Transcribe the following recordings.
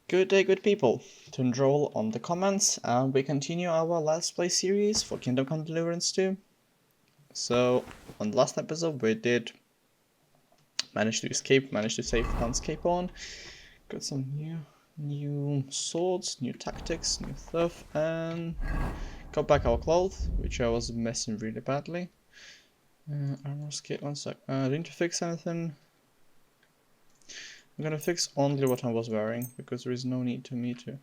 Good day, good people. To enroll on the comments, and we continue our Let's Play series for Kingdom Come Deliverance 2. So, on the last episode, we did manage to escape, managed to save Landscape on. Got some new swords, new tactics, new stuff, and got back our clothes, which I was messing really badly. Armor skate, 1 sec. Didn't you fix anything? I'm gonna fix only what I was wearing, because there is no need to me to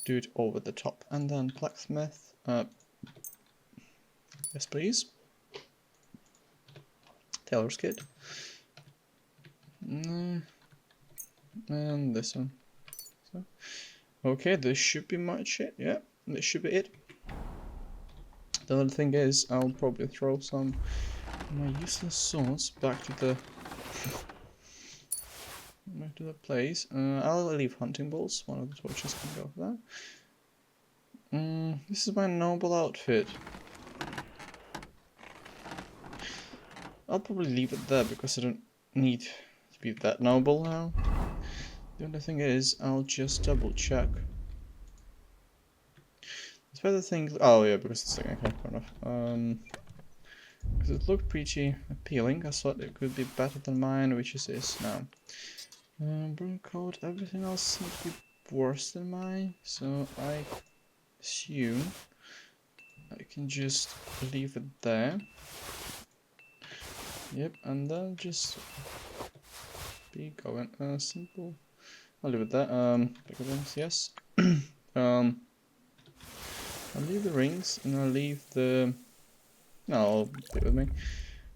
do it over the top. And then blacksmith, yes please. Tailor's kit. And this one. So, okay, this should be much it, yeah, this should be it. The other thing is, I'll probably throw some of my useless swords back to the place. I'll leave hunting balls. One of the torches can go for that. This is my noble outfit. I'll probably leave it there because I don't need to be that noble now. The only thing is, I'll just double check. It's where the thing. Oh yeah, because it's like okay, fair enough. Because it looked pretty appealing. I thought it could be better than mine, which is this now. Brown coat, everything else seems to be worse than mine, so I assume I can just leave it there. Yep, and then just be going. Simple. I'll leave it there. Bigger rings, yes. I'll leave the rings, and I'll leave the. No, I'll stay with me.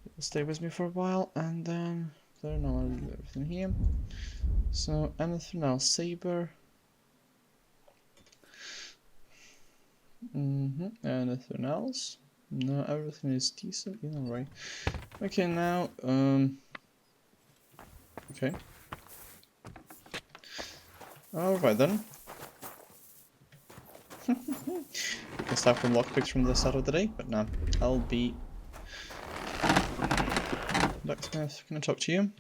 It'll stay with me for a while, and then there. No, I'll leave everything here. So anything else? Saber. Anything else? No, everything is decent. Yeah, right. Okay, now. Okay. Alright then. We can start from lockpicks from the start of the day, but no, I'll be. Blacksmith, can I talk to you?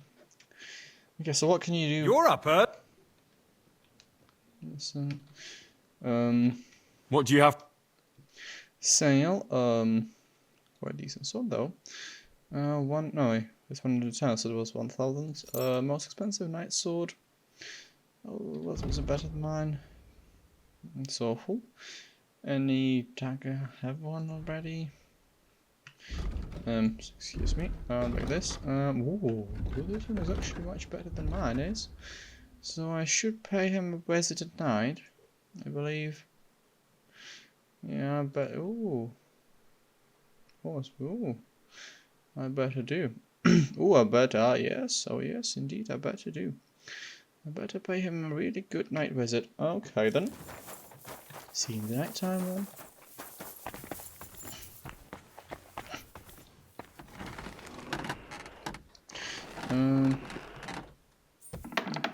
Okay, so what can you do? You're up, Ert. Listen, What do you have? sale. Quite decent sword though. It's 110, so it was 1,000. Most expensive knight sword. Oh, was it better than mine? It's awful. Any dagger? Have one already? Excuse me. Like this. Ooh, this one is actually much better than mine is. So I should pay him a visit at night, I believe. Yeah, but ooh. Ooh. I better do. Ooh, I better, yes. Oh yes, indeed, I better do. I better pay him a really good night visit. Okay then. See you in the night time then.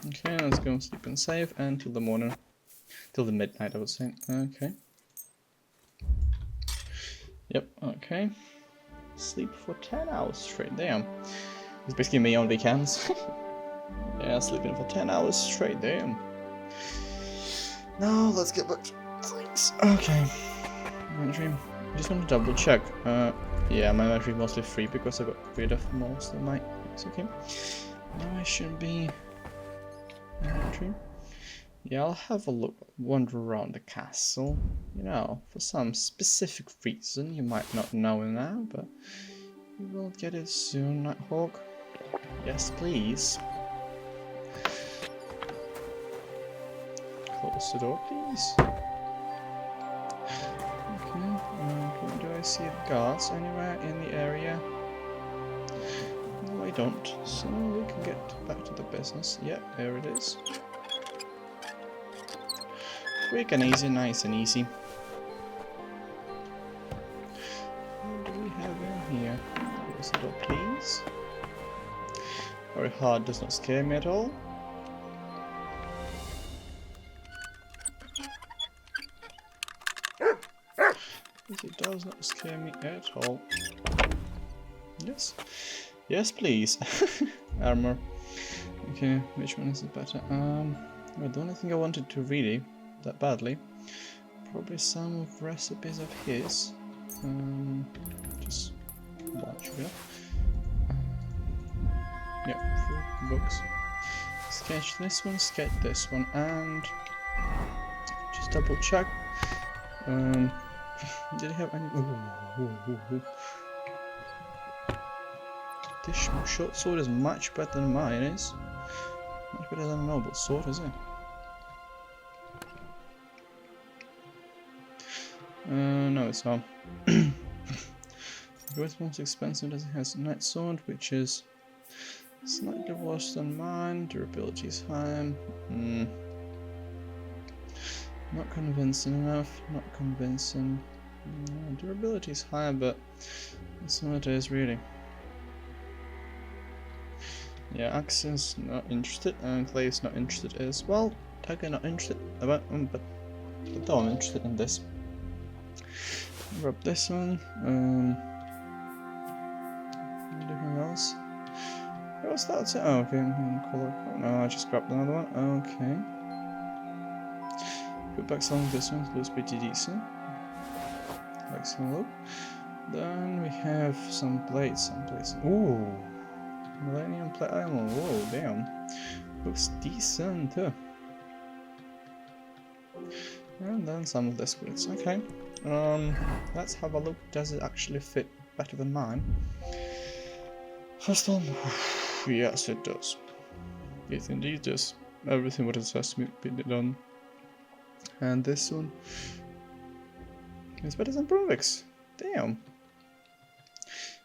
Okay, let's go sleep and save until the morning. Till the midnight, I would say. Okay. Yep, okay. Sleep for 10 hours straight, damn. It's basically me on weekends. Yeah, sleeping for 10 hours straight, damn. Now, let's get back to things. Okay. Inventory. I just want to double check. Yeah, my inventory is mostly free because I got rid of most of my things. Okay. Now I should be. Inventory. Yeah, I'll have a look, wander around the castle, you know, for some specific reason you might not know now, but you will get it soon, Nighthawk. Yes, please. Close the door, please. Okay, do I see guards anywhere in the area? No, I don't, so we can get back to the business. Yep, there it is. Quick and easy, nice and easy. What do we have in here? Close the door, please. Very hard, does not scare me at all. It does not scare me at all. Yes. Yes, please. Armor. Okay, which one is it better? Well, the only thing I wanted to really, that badly, probably some recipes of his. Just launch it. Yeah, 4 books. Sketch this one, sketch this one, and just double check. Did he have any? Ooh. This short sword is much better than mine is. Much better than a noble sword, is it? No, it's not. What's most expensive is it has a knight sword, which is slightly worse than mine. Durability is high. Not convincing enough. Not convincing. Durability is high, but that's what it is really. Yeah, Axe is not interested, and Clay is not interested as well. Tiger not interested about but though I'm interested in this. Grab this one. Anything else? What's that? Oh, okay. Color. No, I just grabbed another one. Okay. Put back some of this one. Looks pretty decent. Excellent look. Then we have some plates. Ooh. Millennium plate armor. Whoa, damn. Looks decent too. And then some of the squids. Okay. Let's have a look. Does it actually fit better than mine? First one. Yes, it does. It indeed does. Everything what it has been done. And this one is better than Brovix. Damn.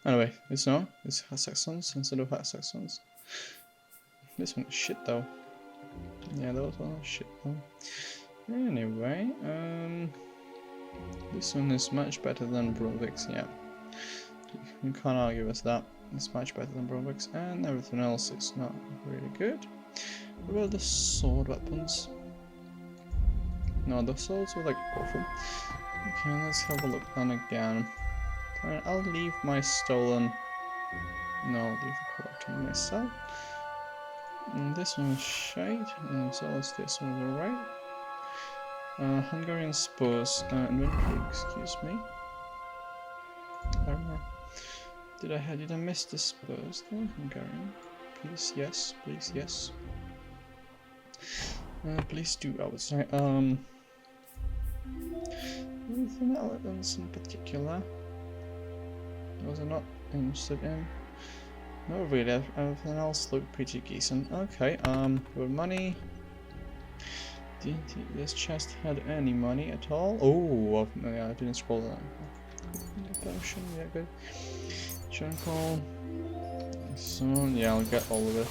Anyway, it's not. It's Saxons instead of Saxons. This one is shit though. Yeah, those one are shit though. Anyway, this one is much better than Brovix, yeah. You can't argue with that. It's much better than Brovix, and everything else is not really good. What about the sword weapons? No, the swords were like awful. Okay, let's have a look then again. Alright, I'll leave my stolen. No, I'll leave the collector myself. And this one is shade, and so is this one, alright. Hungarian spurs, inventory, excuse me. Did I miss the spurs though? Hungarian. Please, yes, please, yes. Please do, I would say. Anything else in particular? Was I not interested in? No, really, everything else looked pretty decent. Okay, with money. Didn't this chest had any money at all? Oh, yeah, I didn't scroll that. Potion, yeah, good. Charcoal. So, yeah, I'll get all of it.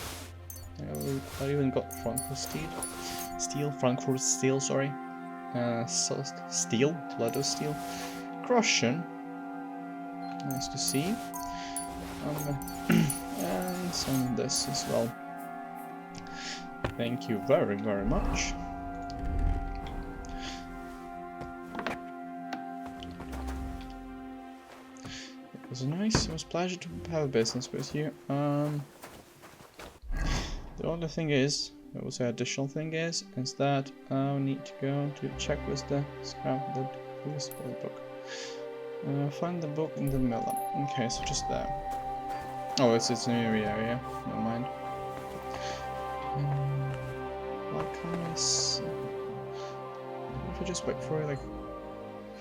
I even got Frankfurt Frankfurt steel, sorry. So steel, leather steel. Crucian. Nice to see. And some of this as well. Thank you very, very much. It was nice. It was a pleasure to have a business with you. The only thing is, I would say additional thing is that I need to go to check with the scrap the book. Find the book in the middle. Okay, so just there. Oh, it's an area. Never mind. What can I see? If I just wait for like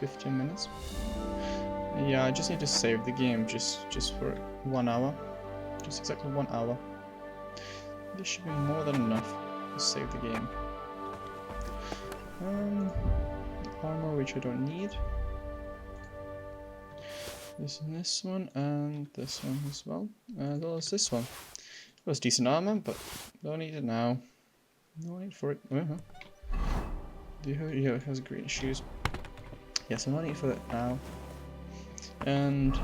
15 minutes. Yeah, I just need to save the game just for 1 hour. Just exactly 1 hour. This should be more than enough to save the game. Armor, which I don't need. This one and this one as well. And well as this one. It was decent armor, but don't need it now. No need for it. Yeah, it has green shoes. Yes, no need for it now. And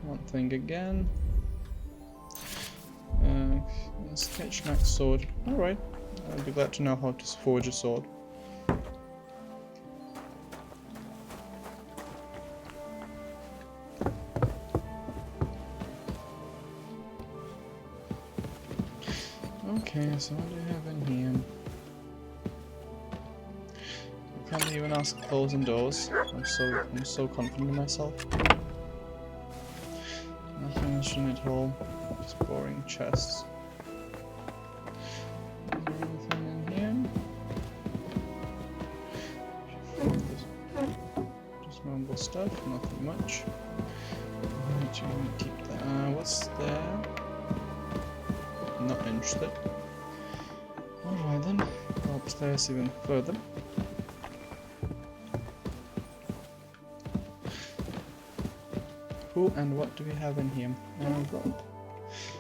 one thing again. Sketch max sword. Alright. I'll be glad to know how to forge a sword. Okay, so what do you have in here? can't even ask closing doors. I'm so confident in myself. Nothing interesting at all. Just boring chests. Is there anything in here? Just normal stuff, nothing much. I'm going to keep that. What's there? Not interested. Alright then, go upstairs even further. Who and what do we have in here? Rope.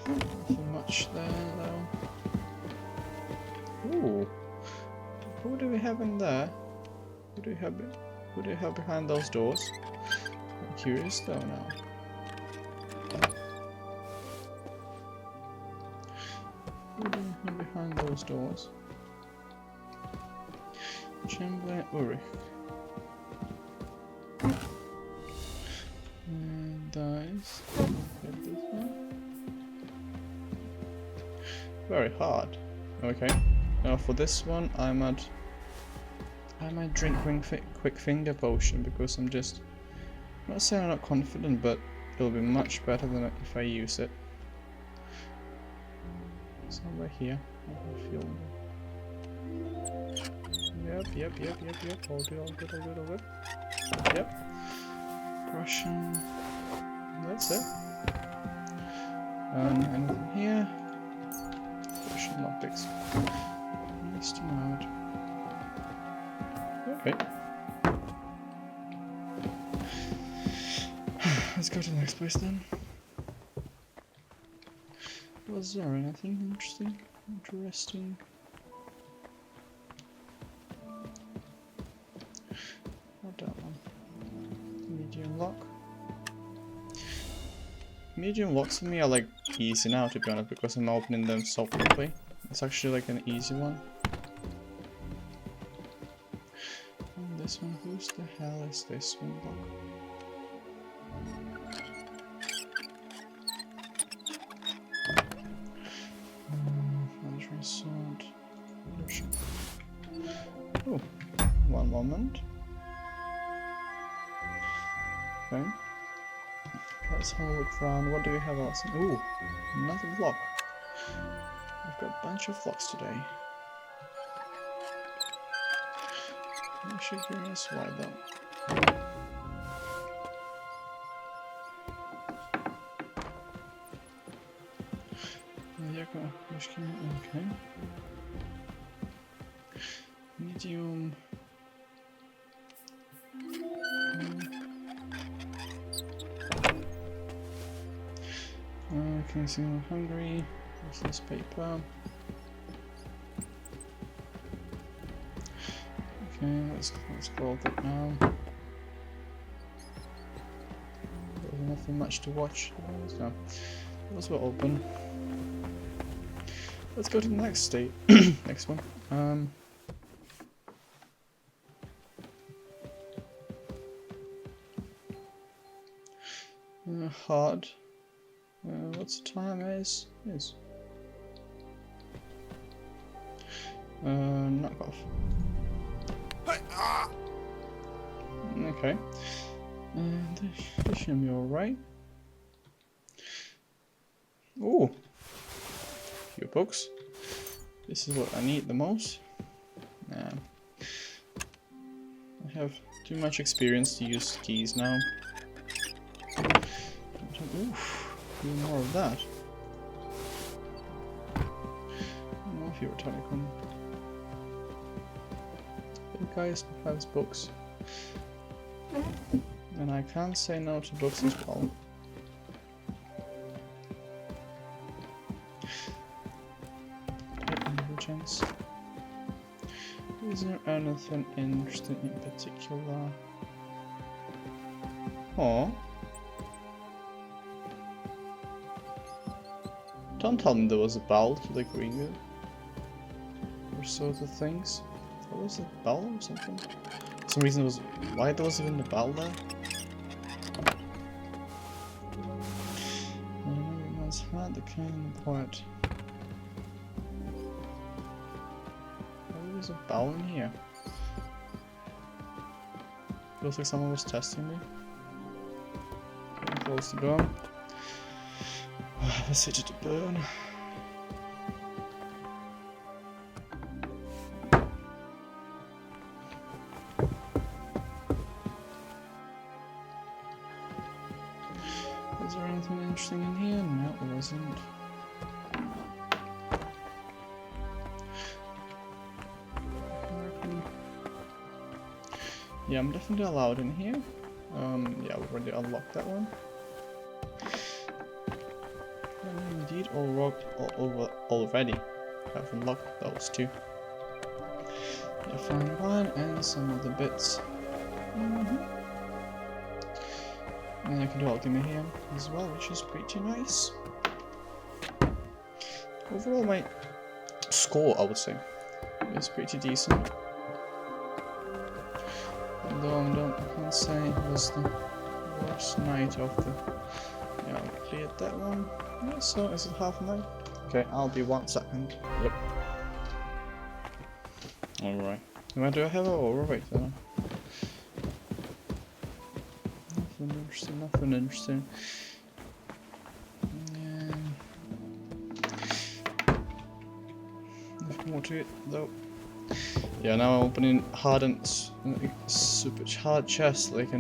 Nothing much there though. Ooh. Who do we have in there? Who do we have behind those doors? I'm curious though now. Who do we have behind those doors? Chamberlain Ulrich. And dice. Get this one. Very hard. Okay. Now for this one, I might drink quick finger potion because I'm not saying I'm not confident, but it'll be much better than if I use it. Somewhere here. I have a feeling. Yep. All good. Yep. Russian. That's it. Anything here? Russian lockpicks. Missed him out. Okay. Let's go to the next place then. Was there anything interesting? Not that one. Medium lock. Medium locks for me are like easy now, to be honest, because I'm opening them so quickly. It's actually like an easy one. And this one, who's the hell is this one block? Sword. Oh, one moment. Okay. Let's have a look around. What do we have else? Ooh, another lock. I've got a bunch of locks today. I should give us why though. Okay. Medium. Can I see I'm hungry? What's this paper? Okay, let's close it now. There's nothing much to watch. No. Those were open. Let's go to the next state. Next one. Hard. What's the time is? Knock off. Okay. This should be alright. Ooh. Few books. This is what I need the most. I have too much experience to use keys now. Oof, do more of that. More fewer telecom. You guys have books. And I can't say no to books as well. Intelligence. Is there anything interesting in particular? Oh. Don't tell me there was a bell to the green or sort of things. What was it, bell or something? For some reason it was. Why there was even a bell there? Everyone's had the cane and the poet. Why was a bell in here? Feels like someone was testing me. Close the door. I have a city to burn. Was there anything interesting in here? No, there wasn't. Yeah, I'm definitely allowed in here. Yeah, we already unlocked that one. And indeed, already have unlocked those two. You find one and some of the bits. And I can do alchemy here as well, which is pretty nice. Overall, my score, I would say, is pretty decent. Although I can't say it was the worst night of the... Yeah, I cleared that one. Yeah, so is it half a night? Okay, I'll be 1 second. Yep. Alright. Do I have a overweight then? Nothing interesting, nothing interesting. Nothing more to it though. Yeah, now I'm opening hardened, super hard chests, like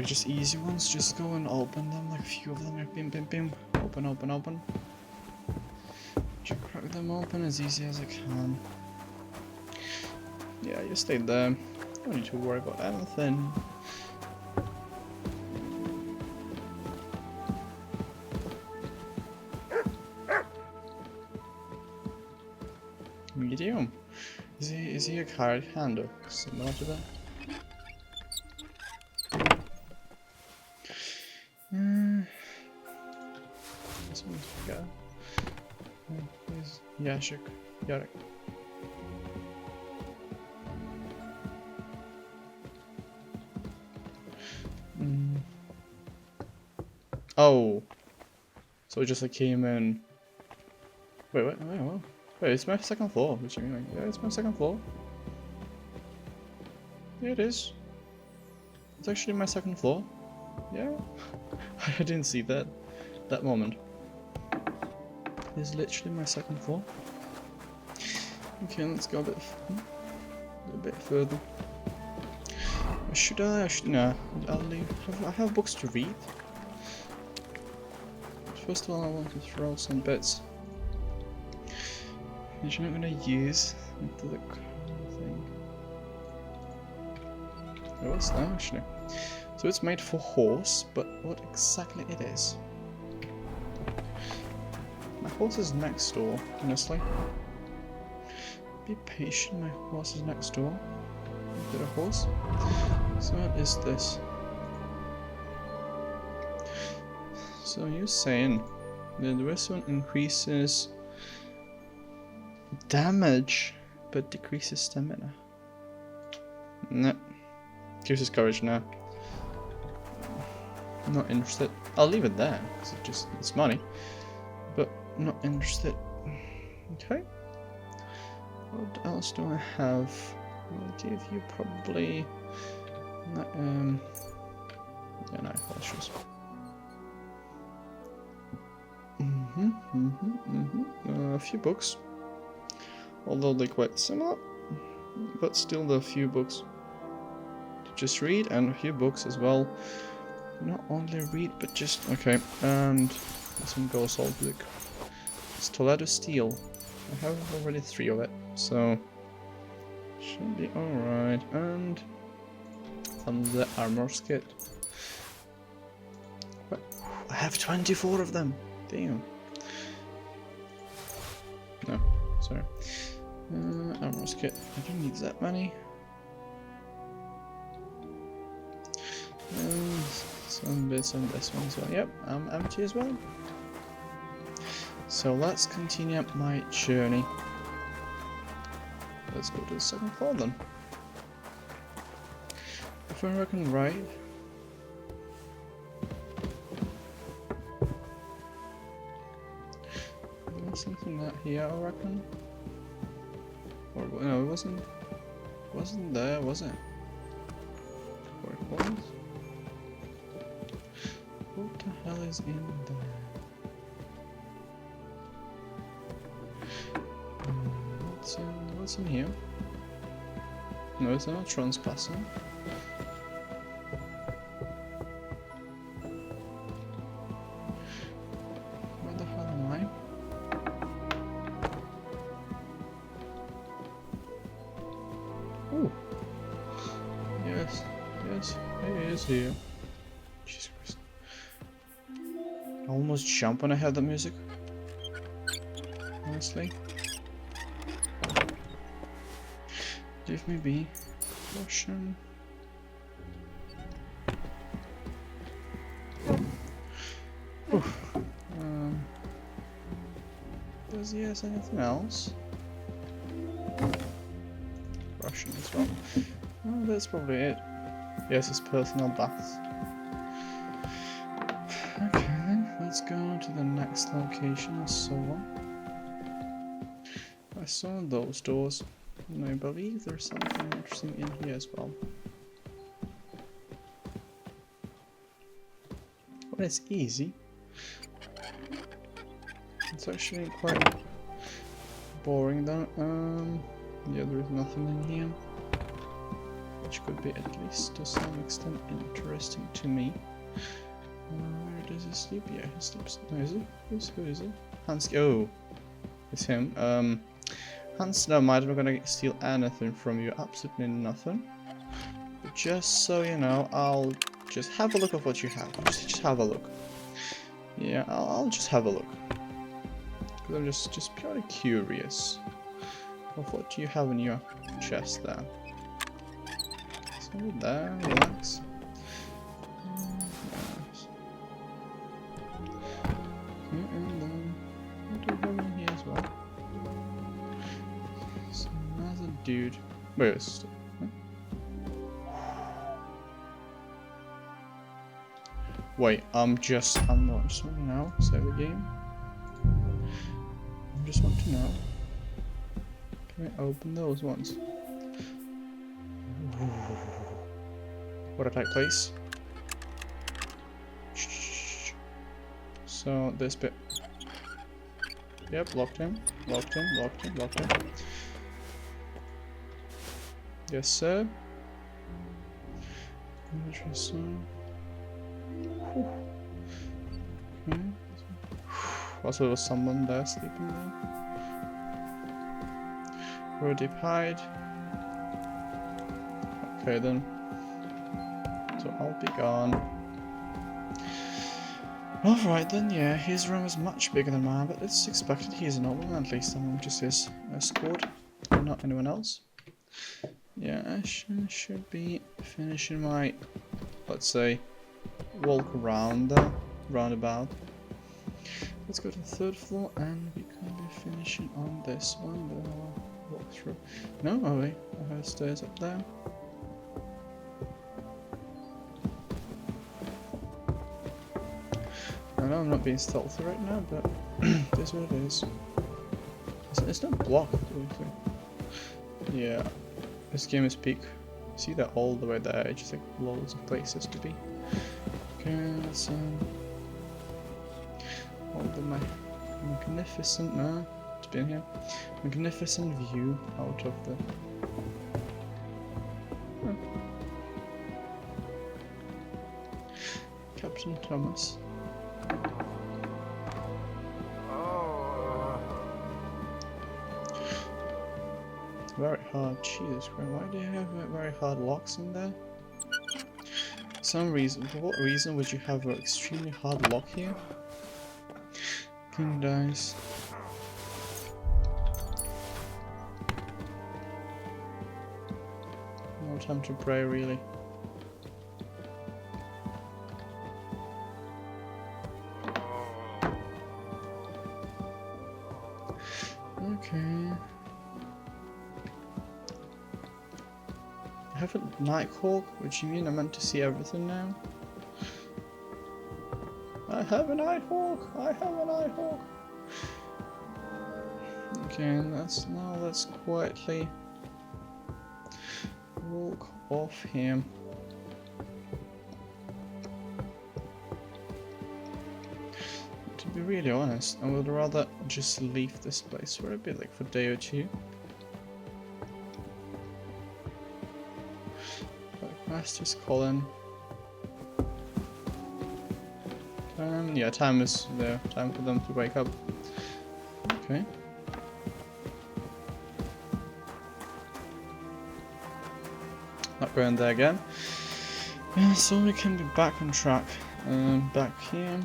just easy ones. Just go and open them, like a few of them, like bim bim bim, open, open, open. Just crack them open as easy as I can. Yeah, you stay there. Don't need to worry about anything. Medium. Is he a card handler? Similar to that? This one's got. Yashik. Yarek. Oh. So it just like came in. Wait, it's my second floor. What do you mean? Yeah, it's my second floor. Yeah, it is. It's actually my second floor. Yeah. I didn't see that moment. It's literally my second floor. Okay, let's go a bit further. Should I? No. I'll leave. I have books to read. First of all, I want to throw some bits. Which I'm not going to use into the thing. Oh, what's that actually? So it's made for horse, but what exactly it is? My horse is next door, honestly. Be patient, my horse is next door. Is it a horse? So what is this? So you're saying that this one increases damage, but decreases stamina. No. Gives us courage now. Not interested. I'll leave it there, because it's money. But not interested. Okay. What else do I have? I'll give you probably... yeah, no, polishes. A few books. Although they're quite similar, but still there are a few books to just read, and a few books as well. Not only read, but just okay. And some gold salt book. Stiletto steel. I have already 3 of it, so should be alright. And from the armor kit. But I have 24 of them. Damn. No, sorry. Armor kit. I don't need that many. And some bits on this one as well. Yep, I'm empty as well. So let's continue my journey. Let's go to the second floor then. If I reckon right. There was something that here, I reckon. Or no, it wasn't there, was it? What the hell is in there? What's in here? No, it's not trespassing. Where the hell am I? Oh, yes, he is here. Jesus Christ! I almost jumped when I heard the music. Honestly. Leave me be. Caution. Does he have anything else? Russian as well. Oh, that's probably it. Yes, his personal bath. Okay, then let's go to the next location I saw. I saw those doors. And I believe there's something interesting in here as well. Well, it's easy. It's actually quite boring though. Yeah, there is nothing in here. Which could be at least to some extent interesting to me. Where does he sleep? Yeah, he sleeps. No, is it? Who is it? Hans. Oh, it's him. Hans, no, I'm not gonna steal anything from you. Absolutely nothing. But just so you know, I'll just have a look at what you have. Just have a look. Yeah, I'll just have a look. Because I'm just purely curious of what you have in your chest there. So there, relax. Yes. Okay, and then what do we have in here as well? So another dude. Wait, it's huh? Wait, I'm not just want to know. Save the game. I just want to know. Can I open those ones? What a tight place. So this bit. Yep, locked him. Yes, sir. Interesting. Okay. Also, there was someone there sleeping there. Where deep hide. Okay then. So I'll be gone. Alright then, yeah, his room is much bigger than mine, but it's expected he's a nobleman, at least I'm just his escort, not anyone else. Yeah, I should be finishing my, let's say, walk around there, roundabout. Let's go to the 3rd floor and we can be finishing on this one, then I'll walk through. No, oh wait, I heard stairs up there. I know I'm not being stealthy right now, but it is what it is. It's not blocked, obviously. Yeah, this game is peak. See that all the way there, it's just like loads of places to be. Okay, let's all the magnificent, no, it's been here. Magnificent view out of the. Oh. Captain Thomas. Very hard, Jesus Christ, why do you have very hard locks in there? Some reason, for what reason would you have an extremely hard lock here? King dice. No time to pray, really. Okay. I have a Nighthawk, which you mean I'm meant to see everything now? I have a Nighthawk! I have a Nighthawk! Okay, let's quietly walk off him. be really honest, I would rather just leave this place for a bit, like for a day or two. Like Master's calling. Yeah, time is there. Time for them to wake up. Okay. Not going there again. Yeah, so we can be back on track. Back here.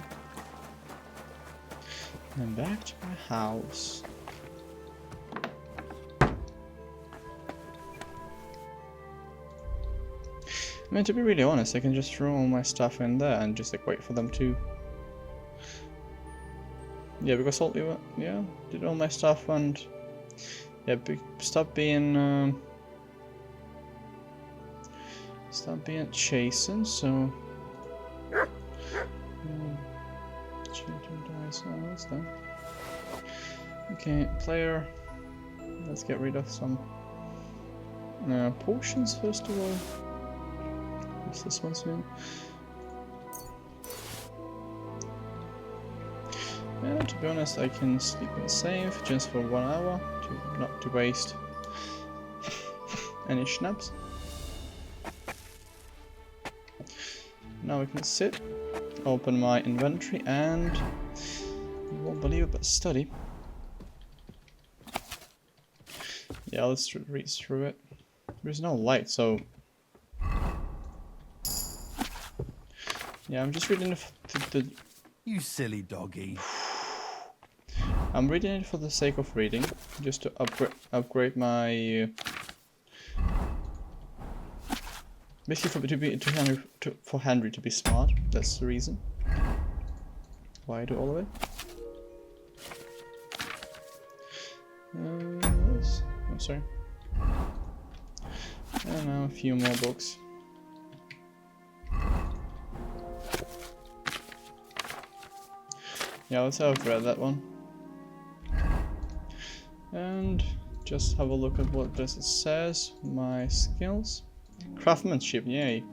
And back to my house. I mean, to be really honest, I can just throw all my stuff in there and just like wait for them to. Yeah, because all did all my stuff and yeah, stop being chastened. So dice. Oh, what's that? Okay, player. Let's get rid of some potions first of all. What's this one soon? Yeah, to be honest, I can sleep and save just for 1 hour to not to waste any schnapps. Now we can sit, open my inventory, and you won't believe it, but study. Yeah, let's read through it. There's no light, so yeah, I'm just reading the You silly doggy. I'm reading it for the sake of reading, just to upgrade my basically for Henry to be smart. That's the reason why I do all of it. I'm sorry. And now a few more books. Yeah, let's have read that one. And just have a look at what this says. My skills. Craftsmanship, yay.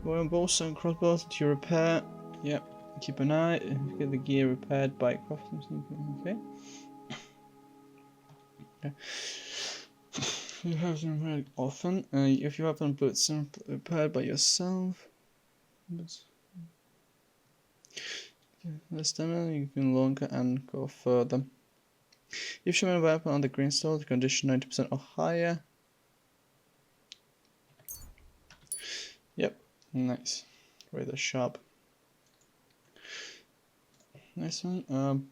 Well, bows and crossbows to repair. Yep. Keep an eye. Get the gear repaired by craftsmanship. Okay. Okay. You have them very often. If you have them repaired by yourself. This time you can longer and go further. If you have a weapon on the green stone, the condition 90% or higher. Yep, nice. Rather sharp. Nice one.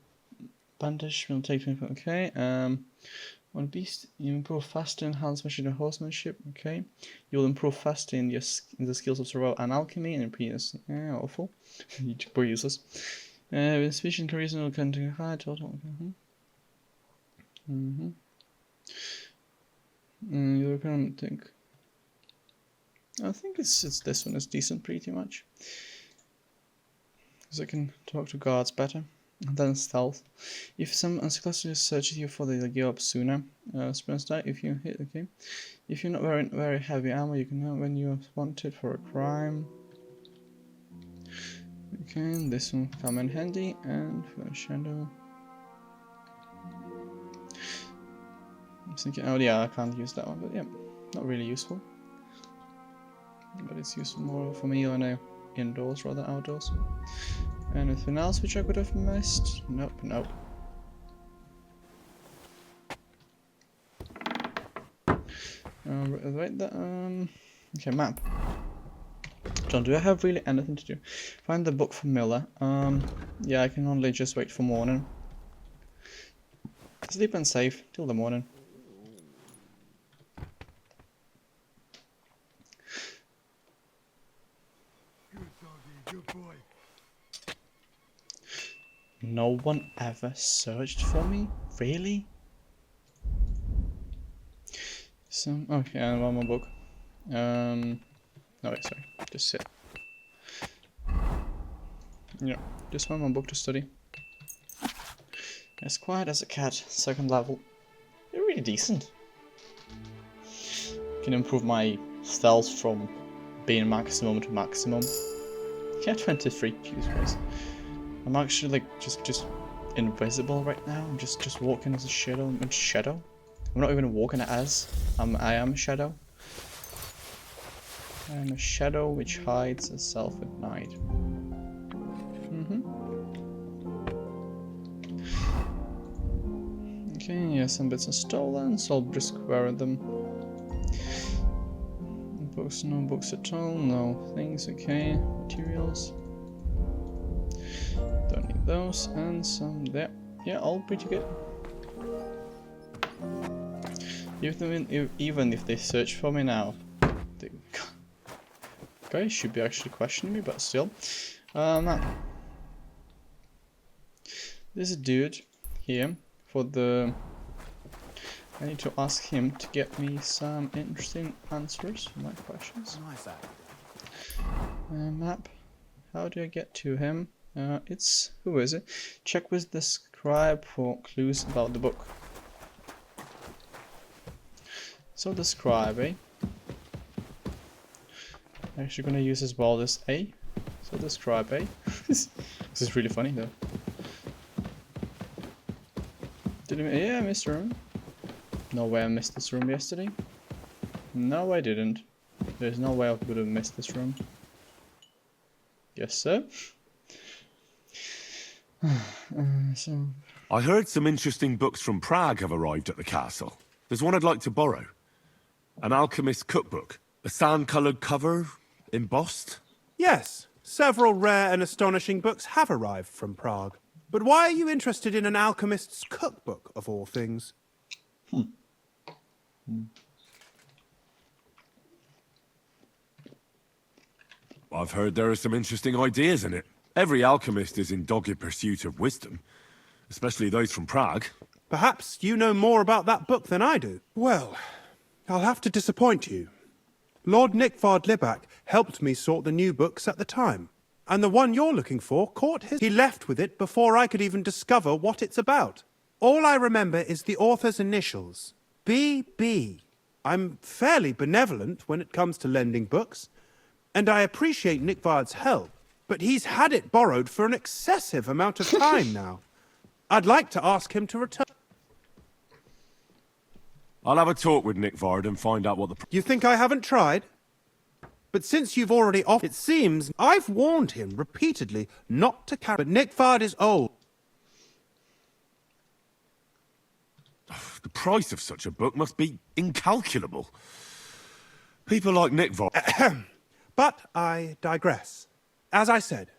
Bandage will take 20. Okay. On beast, you improve faster in horsemanship and horsemanship. Okay. You will improve faster in the skills of survival and alchemy and penis. Yeah, awful. Poor useless. With speech and charisma will continue high total. You can think. I think it's this one is decent pretty much. Because I can talk to guards better. And then stealth. If some unsuccessfully searches you for the gear up sooner. Sprint style if you hit, okay. If you're not wearing very heavy armor, you can know when you're wanted for a crime. Okay, and this one come in handy, and for a shadow. I'm thinking, oh yeah, I can't use that one, but yeah, not really useful. But it's useful more for me when I'm indoors rather than outdoors. Anything else which I could have missed? Nope, nope. Right there, okay, map. John, do I have really anything to do? Find the book for Miller. Yeah, I can only just wait for morning. Sleep and save till the morning. Good doggy, good boy. No one ever searched for me? Really? So, okay, and one more book. No, wait, sorry. Just sit. Yeah, just one more book to study. As quiet as a cat, 2nd level. You're really decent. Can improve my stealth from being maximum to maximum. Yeah, 23, Jesus Christ. I'm actually like just invisible right now. I'm just walking as a shadow. I'm not even walking as. I am a shadow. I am a shadow which hides itself at night. Okay, yeah, some bits are stolen, so I'll brisk wear them. Books, no books at all, no things, okay. Materials. Don't need those, and some there. Yeah, all pretty good. Even if they search for me now, they guys should be actually questioning me, but still. Now, this dude here for the. I need to ask him to get me some interesting answers to my questions. Nice that. Map. How do I get to him? It's who is it? Check with the scribe for clues about the book. So the scribe, eh? I'm actually gonna use as well this A. So the scribe, eh? This is really funny though. Yeah, I missed a room. No way I missed this room yesterday. No, I didn't. There's no way I would have missed this room. Yes, sir. So I heard some interesting books from Prague have arrived at the castle. There's one I'd like to borrow. An alchemist's cookbook. A sand-coloured cover, embossed. Yes, several rare and astonishing books have arrived from Prague. But why are you interested in an alchemist's cookbook, of all things? I've heard there are some interesting ideas in it. Every alchemist is in dogged pursuit of wisdom, especially those from Prague. Perhaps you know more about that book than I do. Well, I'll have to disappoint you. Lord Nickvard Libak helped me sort the new books at the time, and the one you're looking for caught his... He left with it before I could even discover what it's about. All I remember is the author's initials. B.B. I'm fairly benevolent when it comes to lending books, and I appreciate Nickvard's help, but he's had it borrowed for an excessive amount of time now. I'd like to ask him to return. I'll have a talk with Nickvard and find out what the... You think I haven't tried? But since you've already offered, it seems I've warned him repeatedly not to carry... But Nickvard is old. The price of such a book must be incalculable. People like Nickvard... But I digress. As I said,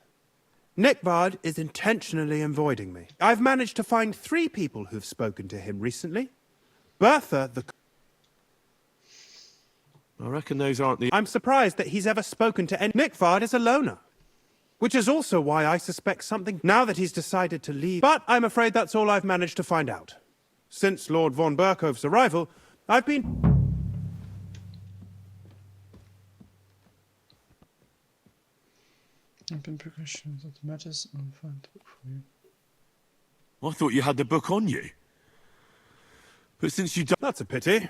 Nickvard is intentionally avoiding me. I've managed to find 3 people who've spoken to him recently. Bertha, the... I reckon those aren't the... I'm surprised that he's ever spoken to any... Nickvard is a loner. Which is also why I suspect something now that he's decided to leave. But I'm afraid that's all I've managed to find out. Since Lord von Berkove's arrival, I've been... I've been precautions of the matters. I'll find the book for you. I thought you had the book on you. But since you don't... That's a pity.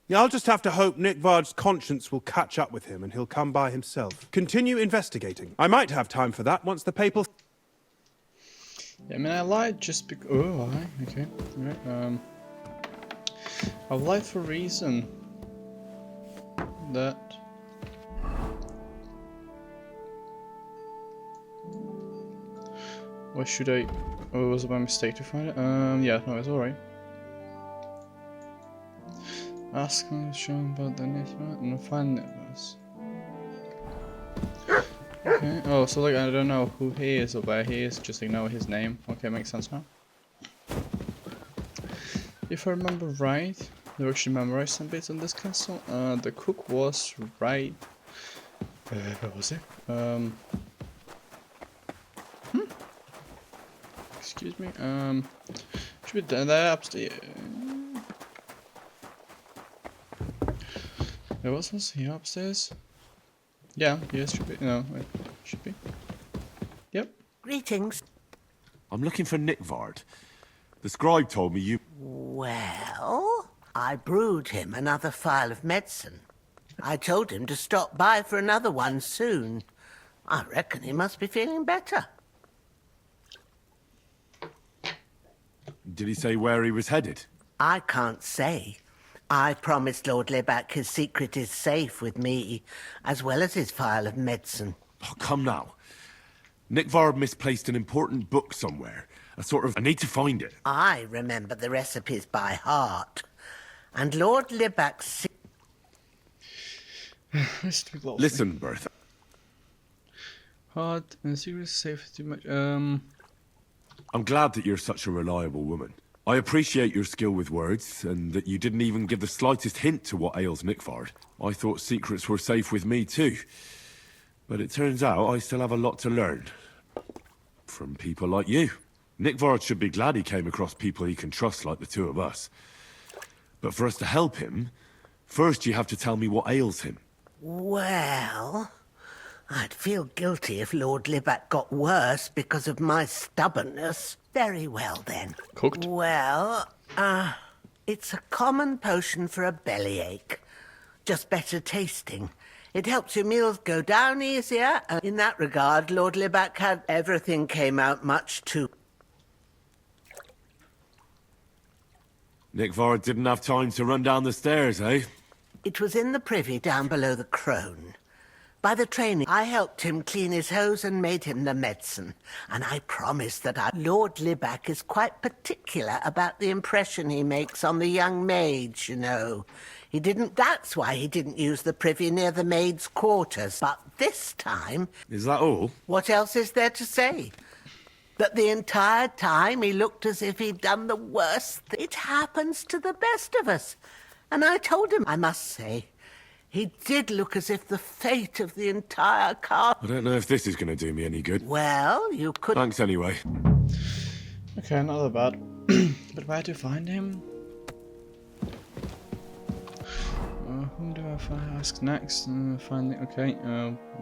Yeah, I'll just have to hope Nickvard's conscience will catch up with him and he'll come by himself. Continue investigating. I might have time for that once the papal... Yeah, I mean, I lied just because... Oh, okay. Alright, I lied for a reason that... Why should I... Oh, it was my mistake to find it? Yeah, no, it's alright. Ask me shown about the network and find networks. Okay, oh, so like, I don't know who he is or where he is, just ignore his name. Okay, makes sense now. If I remember right, I actually memorized some bits on this castle. The cook was right... where was it? Excuse me, should be down there upstairs. There was here upstairs. Yeah, yes, should be. No, wait, should be. Yep. Greetings. I'm looking for Nickvard. The scribe told me you... Well, I brewed him another phial of medicine. I told him to stop by for another one soon. I reckon he must be feeling better. Did he say where he was headed? I can't say. I promised Lord Libac his secret is safe with me, as well as his phial of medicine. Oh, come now. Nickvard misplaced an important book somewhere. I need to find it. I remember the recipes by heart. And Lord Libac's... Listen, Bertha. Hard and secret safe too much. I'm glad that you're such a reliable woman. I appreciate your skill with words, and that you didn't even give the slightest hint to what ails Nickvard. I thought secrets were safe with me too. But it turns out I still have a lot to learn. From people like you. Nickvard should be glad he came across people he can trust like the two of us. But for us to help him, first you have to tell me what ails him. Well, I'd feel guilty if Lord Libac got worse because of my stubbornness. Very well, then. Cooked? Well, it's a common potion for a bellyache. Just better tasting. It helps your meals go down easier. In that regard, Lord Libac had everything came out much too... Nickvard didn't have time to run down the stairs, eh? It was in the privy down below the crone. By the training, I helped him clean his hose and made him the medicine. And I promised that Lord Libac is quite particular about the impression he makes on the young maids, you know. That's why he didn't use the privy near the maids' quarters. But this time... Is that all? What else is there to say? That the entire time he looked as if he'd done the worst. It happens to the best of us. And I told him, I must say, he did look as if the fate of the entire car... I don't know if this is going to do me any good. Well, you could... Thanks anyway. Okay, not that bad. But where to find him? Whom do I ask next? Finally, okay.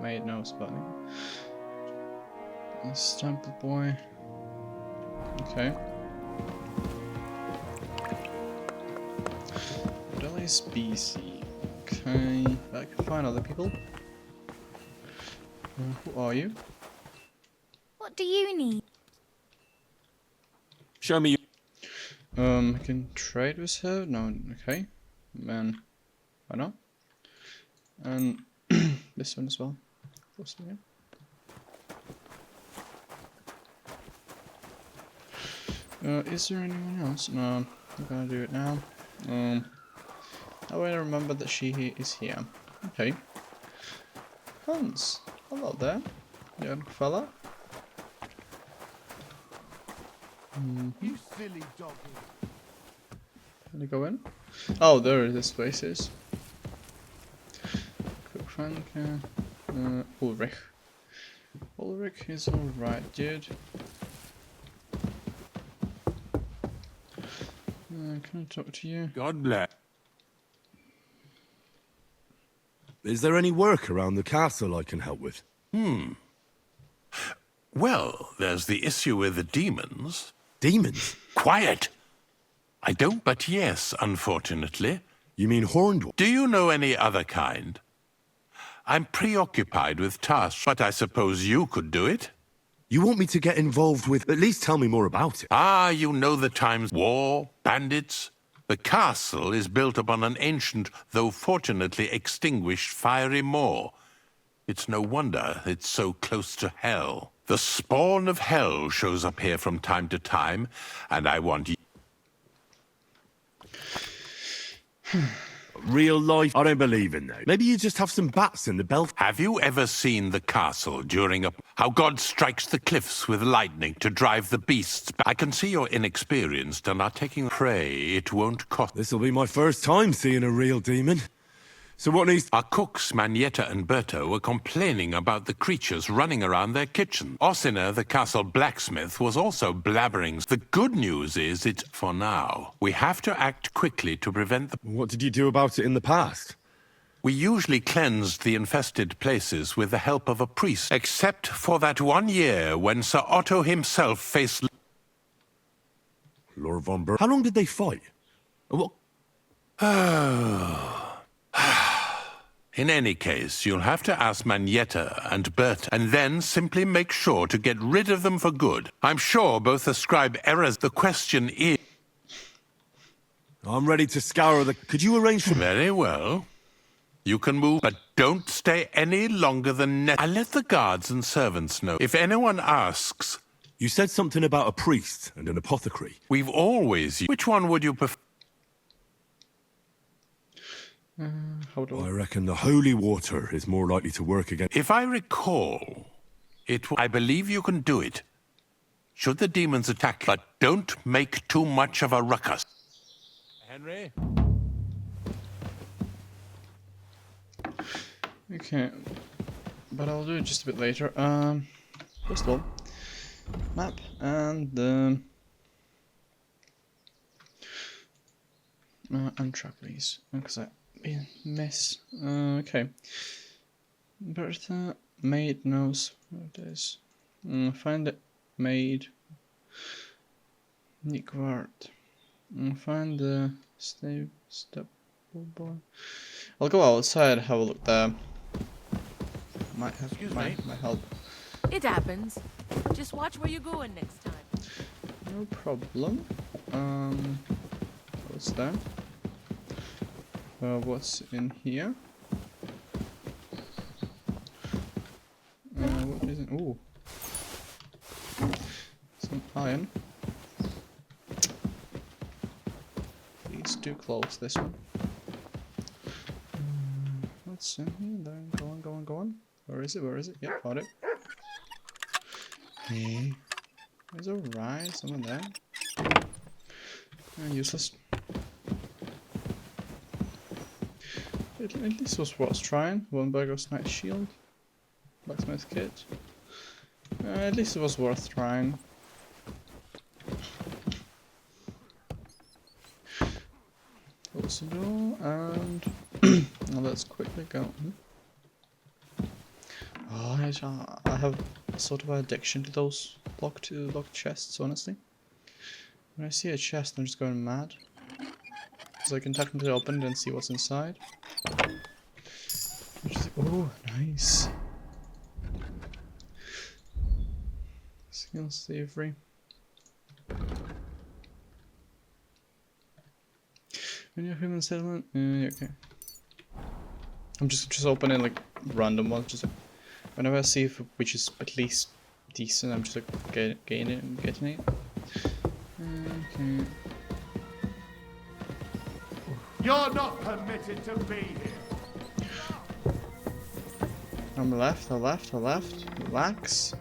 Maid knows about it. Stamper boy. Okay. Delhi's BC. Okay. I can find other people. Who are you? What do you need? Show me. I can trade with her? No, okay. Man, why not? And this one as well. Possibly. Is there anyone else? No, I'm gonna do it now. I will remember that she is here. Okay. Hans, hello there, young fella. You silly doggy. Can I go in? Oh, there this place is. Quick Frank, Ulrich. Ulrich is alright, dude. Can I talk to you? God bless. Is there any work around the castle I can help with? Well, there's the issue with the demons. Demons? Quiet! I don't, but yes, unfortunately. You mean horned ones? Do you know any other kind? I'm preoccupied with tasks, but I suppose you could do it. You want me to get involved with... At least tell me more about it. Ah, you know the times. War, bandits. The castle is built upon an ancient, though fortunately extinguished, fiery moor. It's no wonder it's so close to hell. The spawn of hell shows up here from time to time, and I want you... Real life? I don't believe in that. Maybe you just have some bats in the belt. Have you ever seen the castle during a... How God strikes the cliffs with lightning to drive the beasts back? I can see you're inexperienced and are taking prey. It won't cost... This'll be my first time seeing a real demon. So what needs... Our cooks, Manietta and Berto, were complaining about the creatures running around their kitchen. Ossina, the castle blacksmith, was also blabbering. The good news is it's for now. We have to act quickly to prevent the... What did you do about it in the past? We usually cleansed the infested places with the help of a priest, except for that one year when Sir Otto himself faced... Lord von Ber... How long did they fight? What... In any case, you'll have to ask Manietta and Bert, and then simply make sure to get rid of them for good. I'm sure both ascribe errors. The question is... I'm ready to scour the... Could you arrange for... Very well. You can move, but don't stay any longer than I'll let the guards and servants know. If anyone asks... You said something about a priest and an apothecary. We've always... Which one would you prefer? I reckon the holy water is more likely to work against... If I recall, I believe you can do it. Should the demons attack, but don't make too much of a ruckus. Henry? Okay, but I'll do it just a bit later. First of all, map and untrap, please, because I miss. Okay, Bertha maid knows what it is. Find the maid. Nickvard. Find the step boy. I'll go outside, have a look there. Might help. It happens. Just watch where you're going next time. No problem. What's that? What's in here? What is it? Ooh. Some iron. Please do close this one. What's in here? Go on. Where is it? Yep, got it. Hey. There's a rise, someone there. Useless. At least was worth trying. One bag of Smite Shield. Blacksmith Kit. At least it was worth trying. Close the door and now let's quickly go. Oh, I have sort of an addiction to those locked chests, honestly. When I see a chest, I'm just going mad. So I can technically open it and see what's inside. Oh, nice. Skill savory. When you're human settlement, yeah, okay. I'm just opening like random ones, just like whenever I see which is at least decent, I'm just like getting it. Okay. You're not permitted to be here. I'm left. Relax. Relax.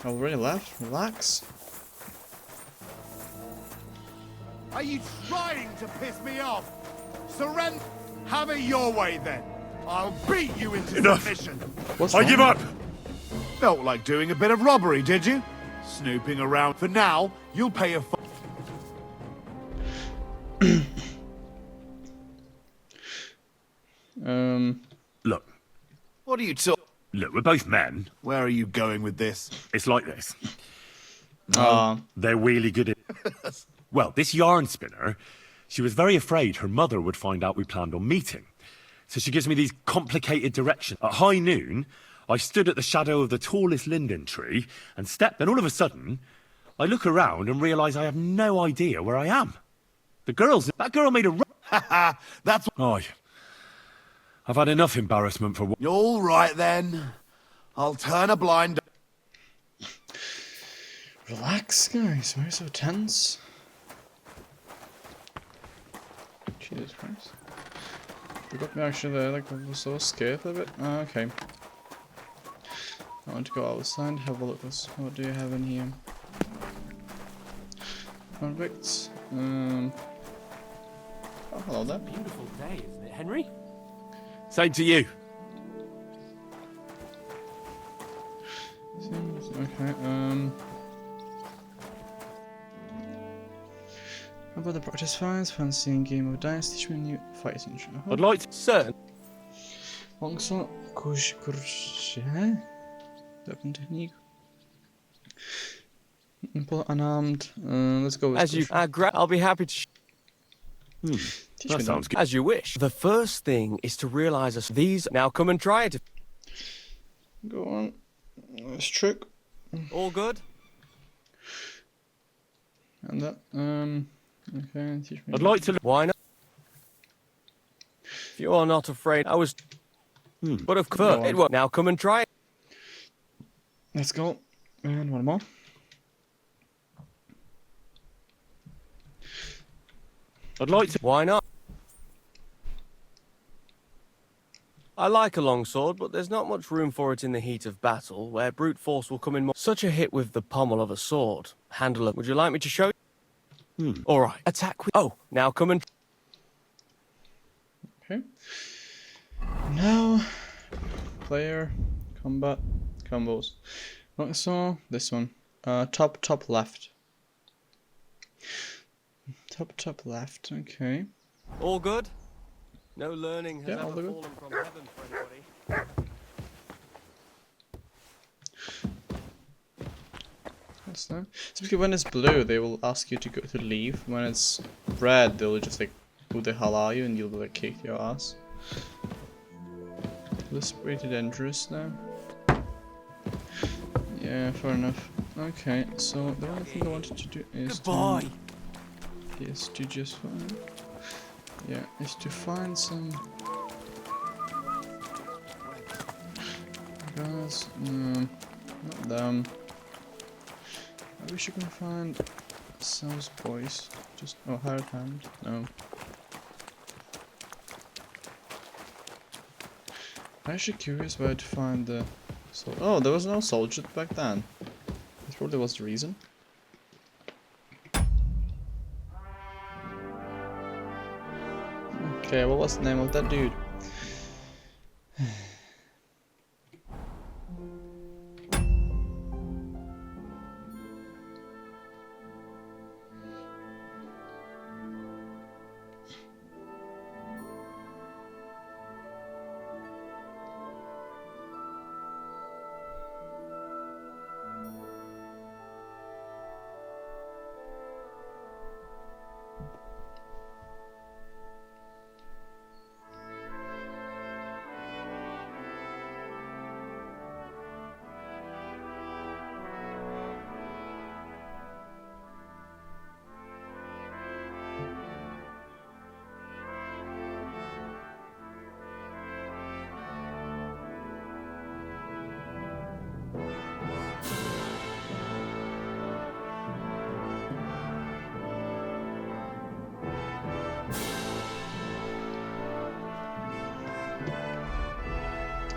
I already left. Relax. Are you trying to piss me off? Surrender. Have it your way then. I'll beat you into submission. What's I wrong? give up! Felt like doing a bit of robbery, did you? Snooping around. For now, you'll pay a fine. Look, What are you talking? we're both men. Where are you going with this? It's like this. Ah. They're really good at... Well, this yarn spinner, she was very afraid her mother would find out we planned on meeting. So she gives me these complicated directions. At high noon, I stood at the shadow of the tallest linden tree and stepped, and all of a sudden, I look around and realise I have no idea where I am. That girl made a... That's Oh, I've had enough embarrassment for... all right then. I'll turn a blind. Relax, guys. Why are you so tense? Jesus Christ. You got me actually there, like, I was so scared of it. Okay. I want to go outside, have a look. What do you have in here? Convicts. Oh, hello there. Beautiful day, isn't it, Henry? Same to you. Okay, how about the practice fires? Fancy a game of dice, teach me a new fighting show. I'd like to... Certain. Långsamt kurs, Weapon technique. Unarmed. Let's go with As you push. I'll be happy to. Teach That me sounds good. As you wish. The first thing is to realize us. These now come and try it. Go on. Let's trick. All good. And that. Okay. Teach me. I'd like to. Why not? If you are not afraid, I was. But of course, on. it won't. Now come and try it. Let's go. And one more. I'd like to. Why not? I like a long sword, but there's not much room for it in the heat of battle, where brute force will come in more. Such a hit with the pommel of a sword. Handle it. Would you like me to show you? All right. Attack with. Oh, now come and. Okay. Now, player, combat, combos. Okay, so this one. Top left. Top left. Okay. All good? No learning has Yeah, all ever good. fallen from heaven for anybody. That's that. So because when it's blue, they will ask you to leave. When it's red, they'll just like, who the hell are you? And you'll be like, kick your ass. This is pretty dangerous now. Yeah, fair enough. Okay, so the only thing I wanted to do is to just find. Yeah, is to find some guys. No, not them. I wish you can find those boys. Just hired hand. No. I'm actually curious where to find the. Oh, there was no soldier back then. This probably was the reason. Okay, what was the name of that dude?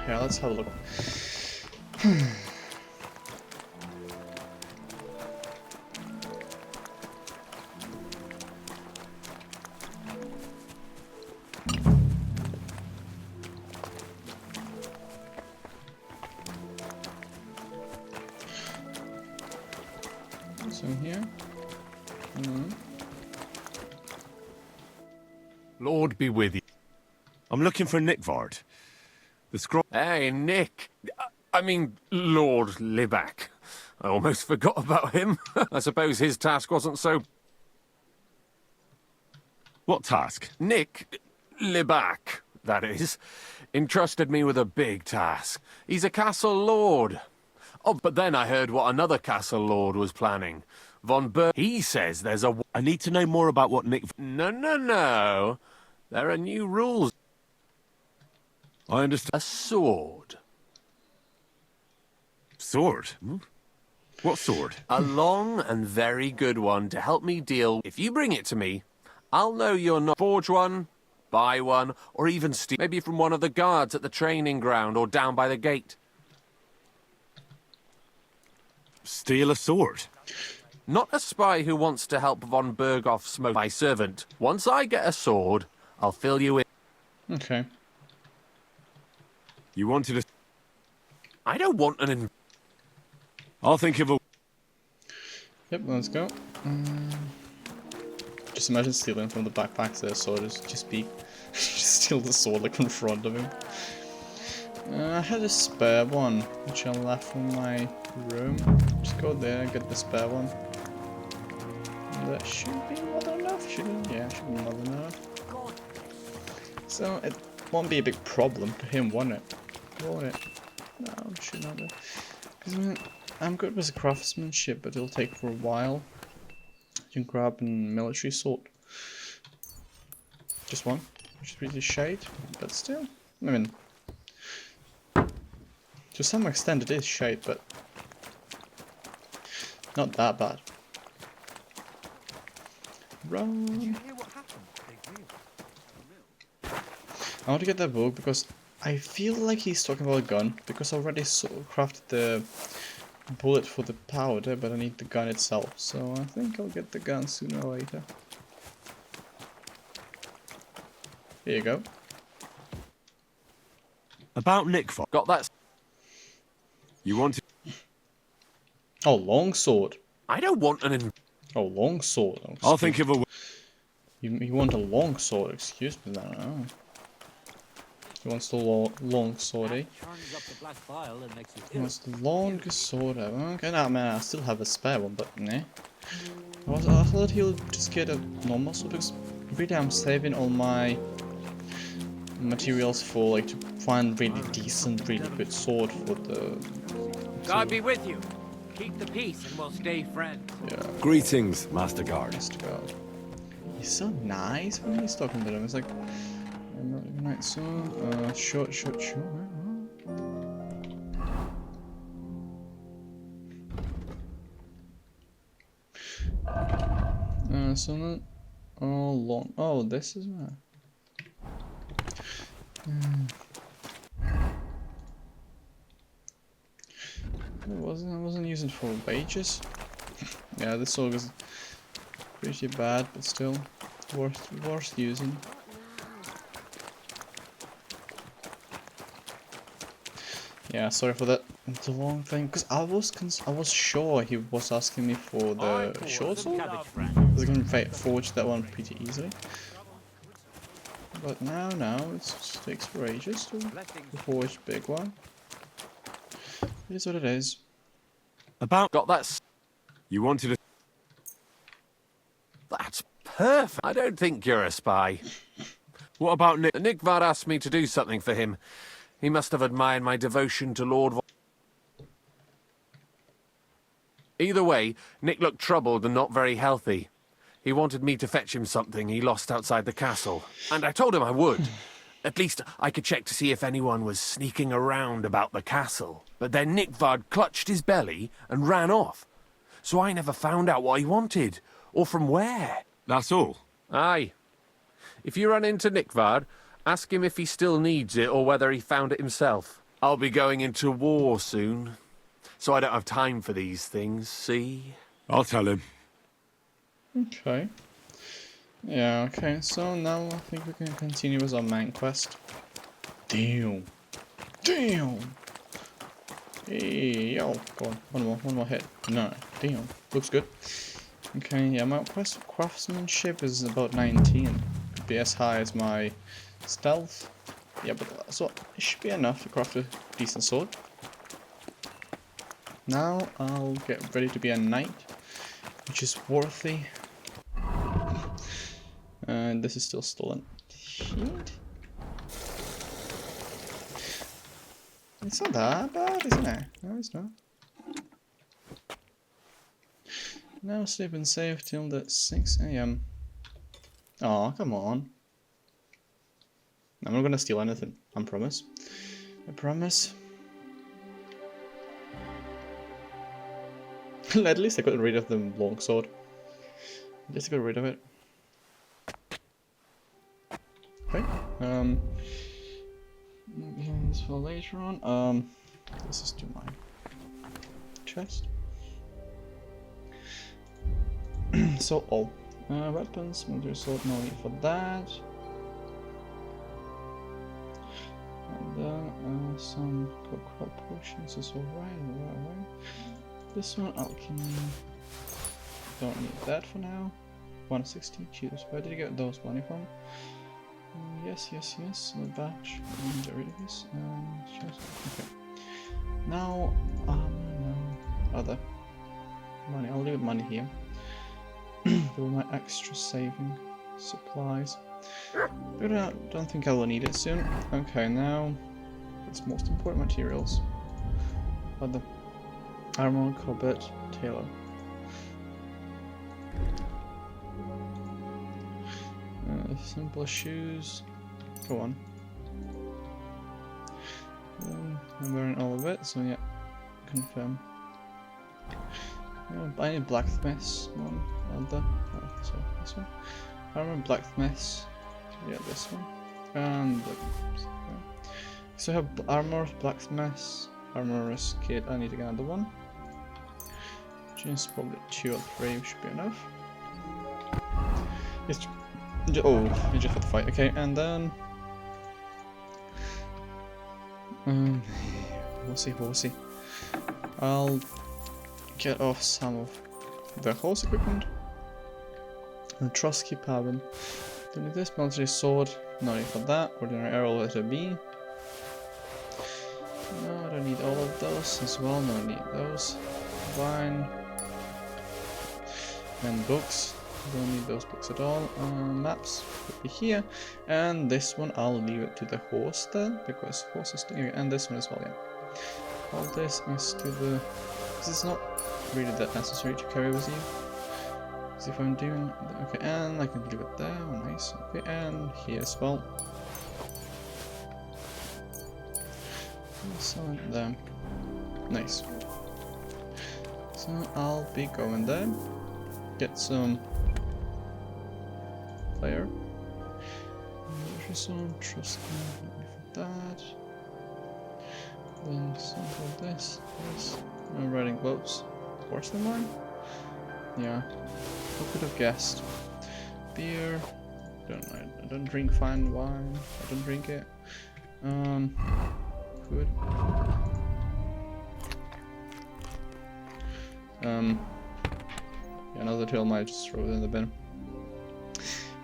Yeah, let's have a look. What's in here? Lord be with you. I'm looking for Nickvard. The scroll. Hey, Nick. I mean, Lord Liback. I almost forgot about him. I suppose his task wasn't so... What task? Nick Liback, that is, entrusted me with a big task. He's a castle lord. Oh, but then I heard what another castle lord was planning. Von Ber... He says there's a... I need to know more about what Nick... No. There are new rules. I understand. A sword. Sword? What sword? A long and very good one to help me deal... If you bring it to me, I'll know you're not... Forge one, buy one, or even steal... Maybe from one of the guards at the training ground or down by the gate. Steal a sword? Not a spy who wants to help von Berghoff smoke my servant. Once I get a sword, I'll fill you in. Okay. You wanted a... I don't want an... I'll think of a... Yep, let's go. Just imagine stealing from the backpacks their sword is just be just steal the sword like in front of him. I had a spare one which I left from my room. Just go there, get the spare one. That should be more than enough, shouldn't it? Yeah, should be more than enough. So it won't be a big problem to him, won't it? Won't it? No, it should not be. Because I mean, I'm good with craftsmanship, but it'll take for a while. You can grab a military sword. Just one, which is pretty shade, but still. I mean, to some extent it is shade, but not that bad. Run. I want to get that book because I feel like he's talking about a gun, because I already crafted the bullet for the powder, but I need the gun itself, so I think I'll get the gun sooner or later. Here you go. About Nickford. Got that? You wanted... Oh, longsword. I don't want an... Oh, longsword. Oh, I'll think of a... You want a longsword? Excuse me, then. Oh. He wants the longsword, eh? He wants the longest sword ever. Okay, now man, I still have a spare one, but nah. I thought he'll just get a normal sword because really I'm saving all my materials for like to find really decent, really good sword for the. God be with you. Keep the peace and we'll stay friends. Yeah. Greetings, Master Guard. Master Guard. He's so nice when he's talking to him. It's like, right, so short. So not all long. Oh, this is where. I wasn't using it for wages. Yeah, this sword is pretty bad, but still worth using. Yeah, sorry for that. It's a long thing, because I was sure he was asking me for the short sword, because I can forge that one pretty easily. But now it just takes for ages to forge big one. It is what it is. About... Got that... You wanted a... That's perfect. I don't think you're a spy. What about Nick? Nickvard asked me to do something for him. He must have admired my devotion to Lord... Either way, Nick looked troubled and not very healthy. He wanted me to fetch him something he lost outside the castle, and I told him I would. At least I could check to see if anyone was sneaking around about the castle. But then Nickvard clutched his belly and ran off. So I never found out what he wanted, or from where. That's all? Aye. If you run into Nickvard, ask him if he still needs it or whether he found it himself. I'll be going into war soon, so I don't have time for these things, see? I'll tell him. Okay. Yeah, okay, so now I think we can continue with our main quest. Damn! Hey, yo, go on, one more hit. No, damn, looks good. Okay, yeah, my craftsmanship is about 19. Could be as high as my stealth. Yeah, but so it should be enough to craft a decent sword. Now I'll get ready to be a knight, which is worthy. And this is still stolen. Shit. It's not that bad, isn't it? No, it's not. Now sleep and save till the 6 AM. Oh, come on. I'm not gonna steal anything. I promise. I promise. At least I got rid of the longsword. At least I got rid of it. Okay. This for later on. This is to my chest. So all weapons, military sword, no need for that. And some crop potions is alright. This one, alchemy. Don't need that for now. 160 cheers. Where did you get those money from? Yes. The batch. Get rid of this. Just okay. Now, no. Other. Money. I'll leave money here. Do my extra saving supplies. But I don't think I will need it soon. Okay, now it's most important materials. What the armor, cobalt, tailor. Simple shoes. Go on. I'm wearing all of it, so yeah, confirm. I need blacksmiths. One, other. Oh, sorry, this one. Armor, blacksmiths. Yeah, this one. And so I have armor, blacksmiths, armorer's kit. I need to get another one. Just probably 2 or 3 should be enough. It's you just had to fight. Okay, and then we'll see. I'll get off some of the horse equipment. And trust keep having. Don't need this military sword. No need for that. Ordinary arrow letter B. No, I don't need all of those as well. No, I need those. Fine. And books. Don't need those books at all. Maps will be here. And this one I'll leave it to the horse then, because horse is doing it. And this one as well, yeah. All this is to the. This is not really that necessary to carry with you. See if I'm doing. Okay, and I can leave it there. Oh, nice. Okay, and here as well. So there. Nice. So I'll be going there. Get some fire. Some trust me for that. Then some of this. I'm riding gloves. Porcelain wine? Yeah. Who could have guessed? Beer. I don't drink fine wine. I don't drink it. Good. Yeah, another tail might just throw it in the bin.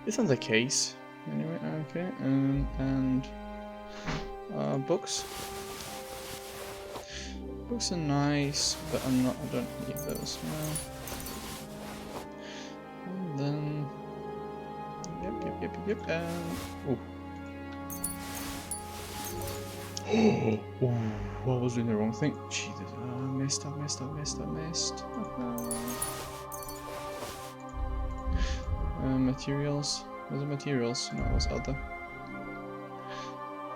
This one's a case. Anyway, okay. And books. Books are nice, but I don't need those now. And then yep, and what was doing the wrong thing? Jesus, missed. Materials. Was it materials? No, it was other.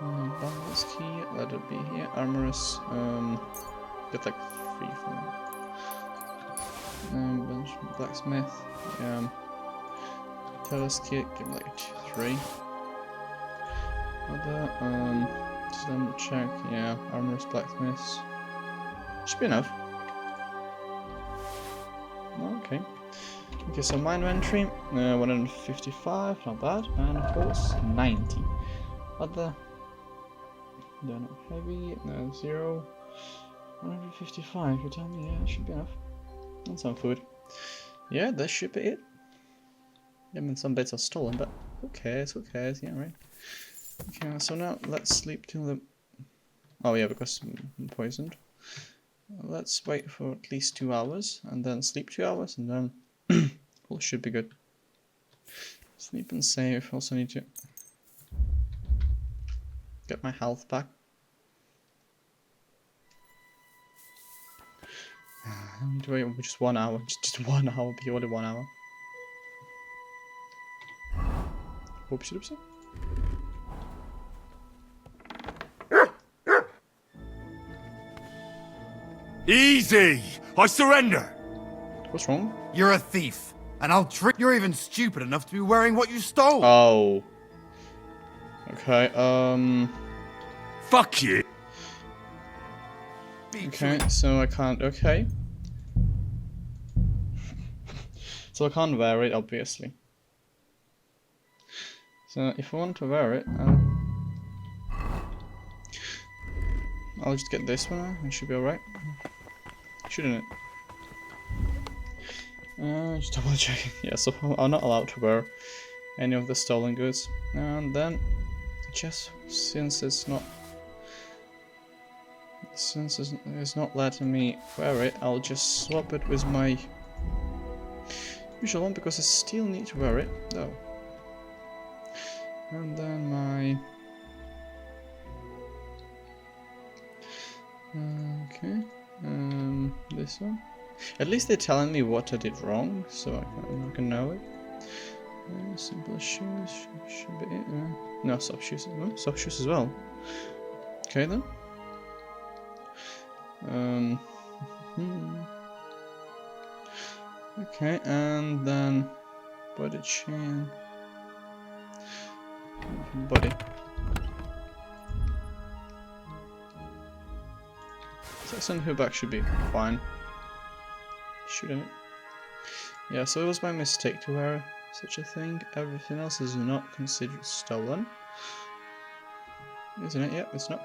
Bundles key, let it be here. Armorous, get like 3 from bunch blacksmith, Tailor's kit, give me like 3. Other, some check, yeah, armorous blacksmiths. Should be enough. Okay. Okay, so my inventory, 155, not bad, and horse 90. Other, they're not heavy, no 0. 155, you tell me, yeah, it should be enough. And some food. Yeah, that should be it. I mean, some bits are stolen, but who cares, yeah, right. Okay, so now let's sleep till the... Oh yeah, because I'm poisoned. Let's wait for at least 2 hours, and then sleep 2 hours, and then all should be good. Sleep and save. Also need to get my health back. I need to wait for just 1 hour. Just 1 hour. Purely 1 hour. Oopsie doopsie. Easy! I surrender! What's wrong? You're a thief, and I'll trick. You're even stupid enough to be wearing what you stole. Oh. Okay, Fuck you! Okay, so I can't, okay. So I can't wear it, obviously. So if I want to wear it, I'll just get this one, it should be alright. Shouldn't it? Just double checking. Yeah, so I'm not allowed to wear any of the stolen goods. And then, just since it's not letting me wear it, I'll just swap it with my Usual one because I still need to wear it though. And then my okay, this one. At least they're telling me what I did wrong, so I can know it. Simple shoes should be it. No, soft shoes. No, soft shoes as well. Okay then. Okay, and then body chain. Body. Saxon Huback should be fine. Shouldn't it? Yeah, so it was my mistake to wear such a thing. Everything else is not considered stolen. Isn't it? Yep, it's not.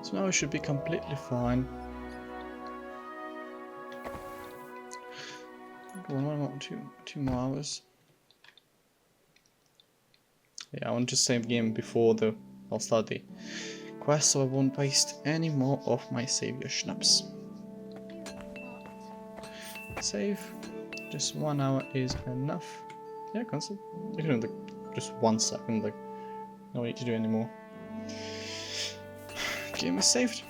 So now it should be completely fine. Go on, 1 more, two more hours. Yeah, I want to save the game before I'll start the quest, so I won't waste any more of my savior schnapps. Save. Just 1 hour is enough. Yeah, constant. You can do just 1 second, like no need to do any more. Game is saved.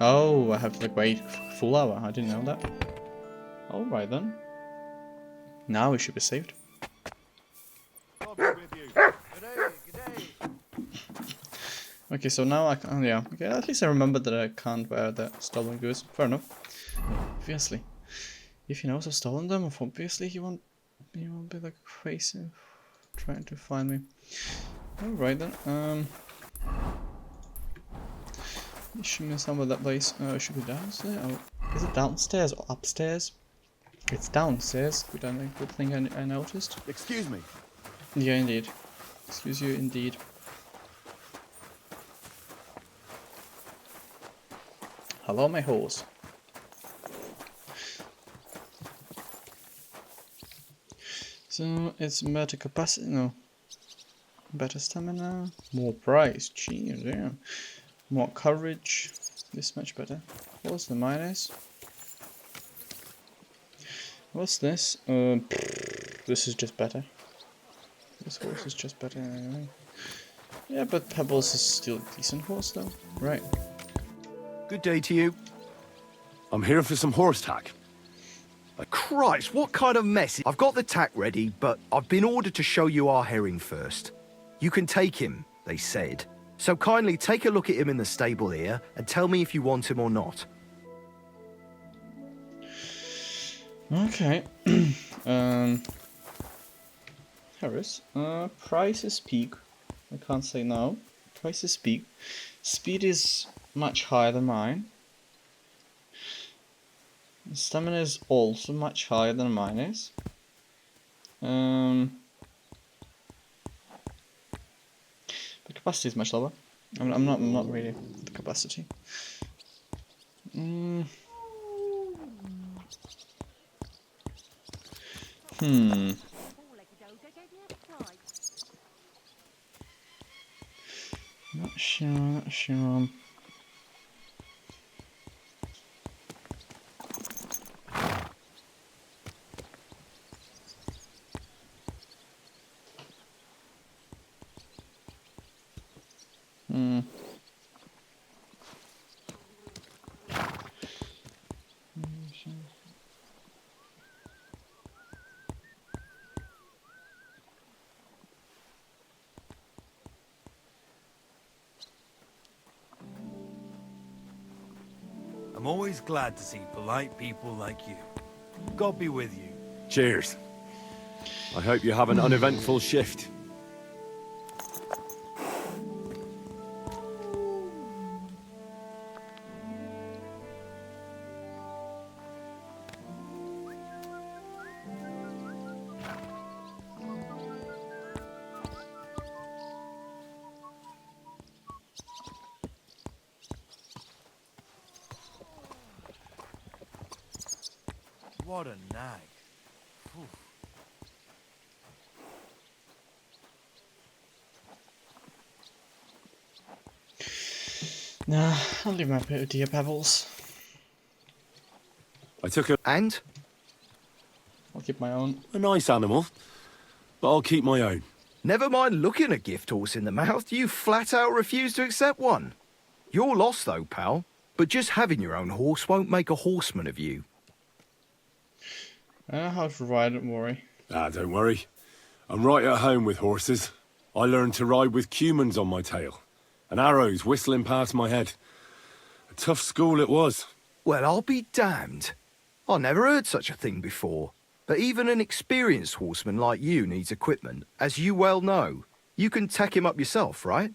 Oh, I have to like wait a full hour. I didn't know that. Alright then. Now it should be saved. Okay, so now I can, yeah, okay, at least I remember that I can't wear the stolen goods. Fair enough. Obviously. If he knows I've stolen them, obviously he won't be like crazy trying to find me. Alright then, show me some of that place. It should be downstairs. Oh, is it downstairs or upstairs? It's downstairs. Good thing I noticed. Excuse me. Yeah, indeed. Excuse you, indeed. Hello, my horse. So it's better capacity. No. Better stamina. More price. Jeez, yeah. More courage. This much better. What's the minus? What's this? This is just better. This horse is just better anyway. Yeah, but Pebbles is still a decent horse though. Right. Good day to you. I'm here for some horse tack. Christ, what kind of mess? I've got the tack ready, but I've been ordered to show you our herring first. You can take him, they said. So kindly take a look at him in the stable here and tell me if you want him or not. Okay. Harris. Prices peak. I can't say no. Prices peak. Speed is much higher than mine. Stamina is also much higher than mine is. The capacity is much lower. I'm not really the capacity. Not sure. I'm always glad to see polite people like you. God be with you. Cheers. I hope you have an uneventful shift. What a nag. Phew. Nah, I'll leave my dear pebbles. I took a... And? I'll keep my own. A nice animal, but I'll keep my own. Never mind looking a gift horse in the mouth, you flat out refuse to accept one. You're lost though, pal. But just having your own horse won't make a horseman of you. I know how to ride, don't worry. Ah, don't worry. I'm right at home with horses. I learned to ride with cumans on my tail, and arrows whistling past my head. A tough school it was. Well, I'll be damned. I never heard such a thing before. But even an experienced horseman like you needs equipment, as you well know. You can tack him up yourself, right?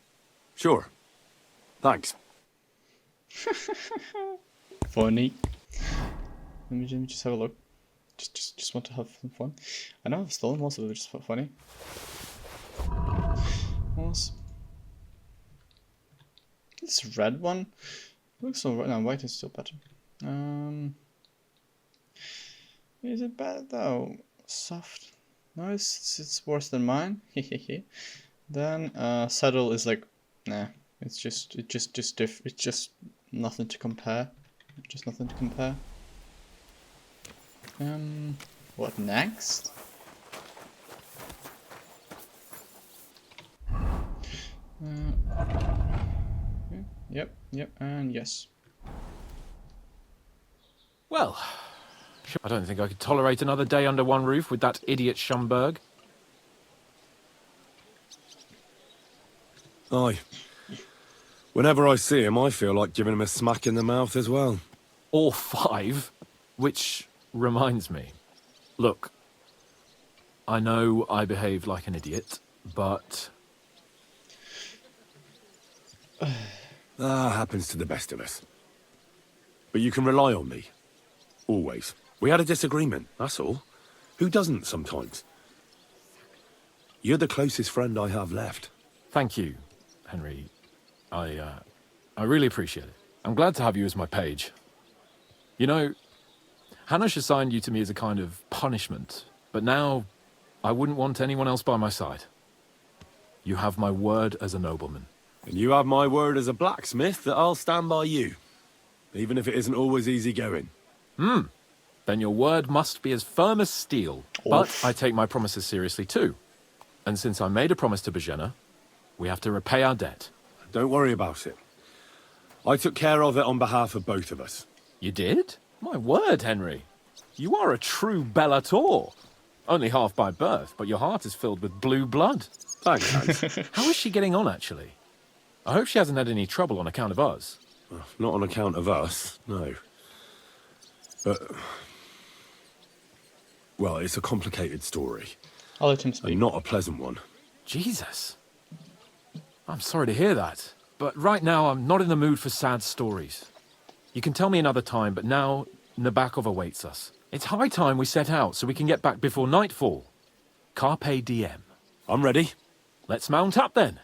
Sure. Thanks. Funny. Let me just have a look. Just want to have some fun. I know I've stolen most of it, just for funny. Horse. This red one looks so right now. White is still better. Is it bad though? Soft. No, it's worse than mine. Then saddle is like, nah. It's just nothing to compare. Just nothing to compare. What next? Yep, and yes. Well, I don't think I could tolerate another day under one roof with that idiot Schumberg. Aye. Whenever I see him, I feel like giving him a smack in the mouth as well. Or 5, which reminds me. Look, I know I behaved like an idiot, but... happens to the best of us. But you can rely on me. Always. We had a disagreement, that's all. Who doesn't sometimes? You're the closest friend I have left. Thank you, Henry. I really appreciate it. I'm glad to have you as my page. You know, Hanash assigned you to me as a kind of punishment, but now I wouldn't want anyone else by my side. You have my word as a nobleman. And you have my word as a blacksmith that I'll stand by you. Even if it isn't always easy going. Then your word must be as firm as steel. But I take my promises seriously too. And since I made a promise to Bohemia, we have to repay our debt. Don't worry about it. I took care of it on behalf of both of us. You did? My word, Henry. You are a true bellator. Only half by birth, but your heart is filled with blue blood. Thanks, Hans. How is she getting on, actually? I hope she hasn't had any trouble on account of us. Well, not on account of us, no. But... well, it's a complicated story. I'll let him speak. And not a pleasant one. Jesus. I'm sorry to hear that. But right now, I'm not in the mood for sad stories. You can tell me another time, but now Nabokov awaits us. It's high time we set out so we can get back before nightfall. Carpe diem. I'm ready. Let's mount up then.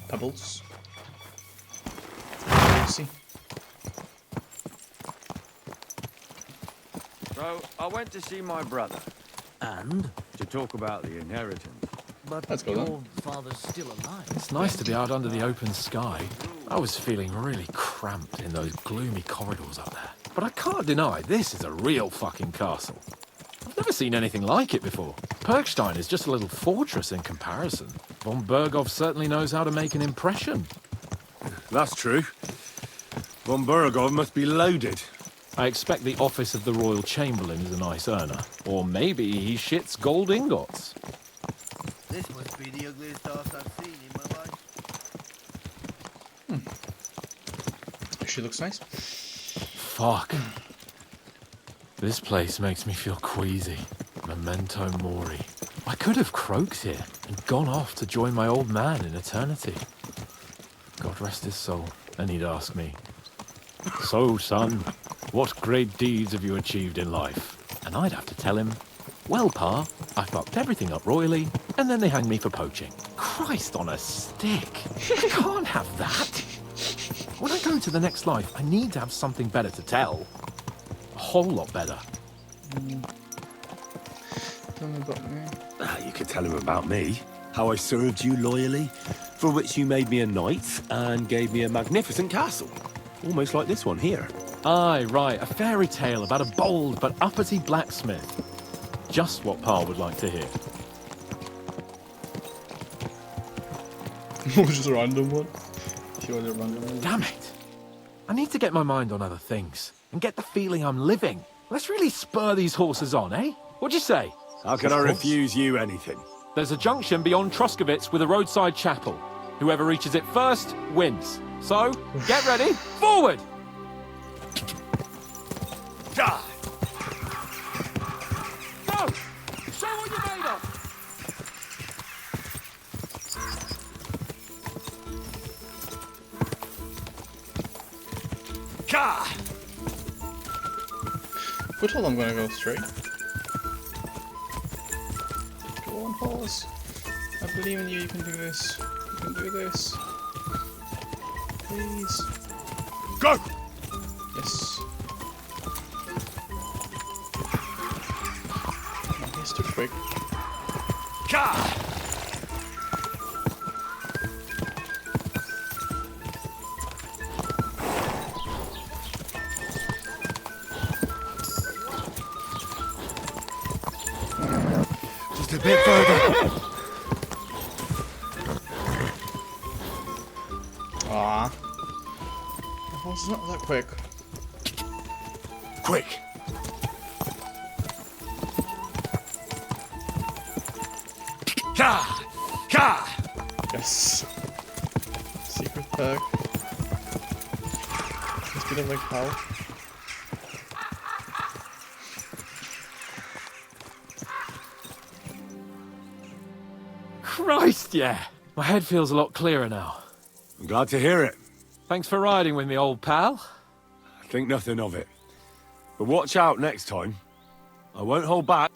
Pebbles. See. So, I went to see my brother. And? To talk about the inheritance. But Let's go your then. father's still alive. It's nice to be out under the open sky. I was feeling really cramped in those gloomy corridors up there. But I can't deny this is a real fucking castle. I've never seen anything like it before. Perkstein is just a little fortress in comparison. Von Berghoff certainly knows how to make an impression. That's true. Von Berghoff must be loaded. I expect the office of the Royal Chamberlain is a nice earner. Or maybe he shits gold ingots. This must be the ugliest house I've seen in my life. She looks nice. Fuck. This place makes me feel queasy. Memento mori. I could have croaked here and gone off to join my old man in eternity. God rest his soul. And he'd ask me, "So, son, what great deeds have you achieved in life?" And I'd have to tell him, "Well, Pa, I fucked everything up royally, and then they hanged me for poaching." Christ on a stick. I can't have that. When I go to the next life, I need to have something better to tell. A whole lot better. Tell me about me. You could tell him about me. How I served you loyally, for which you made me a knight and gave me a magnificent castle. Almost like this one here. Aye, right. A fairy tale about a bold but uppity blacksmith. Just what Pa would like to hear. Just a random one. If you want a random one. Damn it! I need to get my mind on other things and get the feeling I'm living. Let's really spur these horses on, eh? What'd you say? How can I refuse you anything? There's a junction beyond Troskovitz with a roadside chapel. Whoever reaches it first wins. So, get ready, forward! Die! Go! Show what you're made of! Ka! But hold on, I'm gonna go straight. Go on, horse. I believe in you, you can do this. You can do this. Please. Go! Yes. Oh, he's too quick. Ka! Just a bit further. Ah. The horse is not that quick. Quick! Ka! Ka! Yes. Secret perk. Let's get it like how. Christ, yeah! My head feels a lot clearer now. I'm glad to hear it. Thanks for riding with me, old pal. I think nothing of it. But watch out next time. I won't hold back.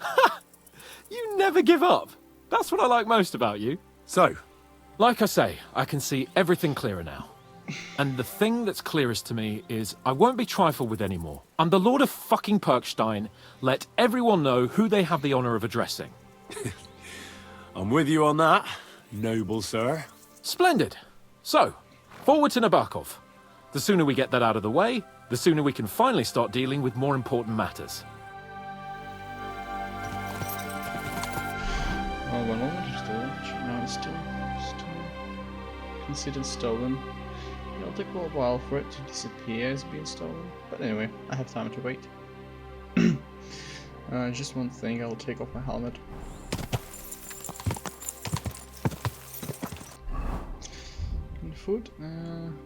You never give up. That's what I like most about you. So, like I say, I can see everything clearer now. And the thing that's clearest to me is I won't be trifled with anymore. I'm the Lord of fucking Perkstein. Let everyone know who they have the honor of addressing. I'm with you on that, noble sir. Splendid. So, forward to Nabokov. The sooner we get that out of the way, the sooner we can finally start dealing with more important matters. Oh, one moment, no, it's still considered stolen. It'll take a little while for it to disappear as being stolen. But anyway, I have time to wait. Just one thing, I'll take off my helmet. And food, I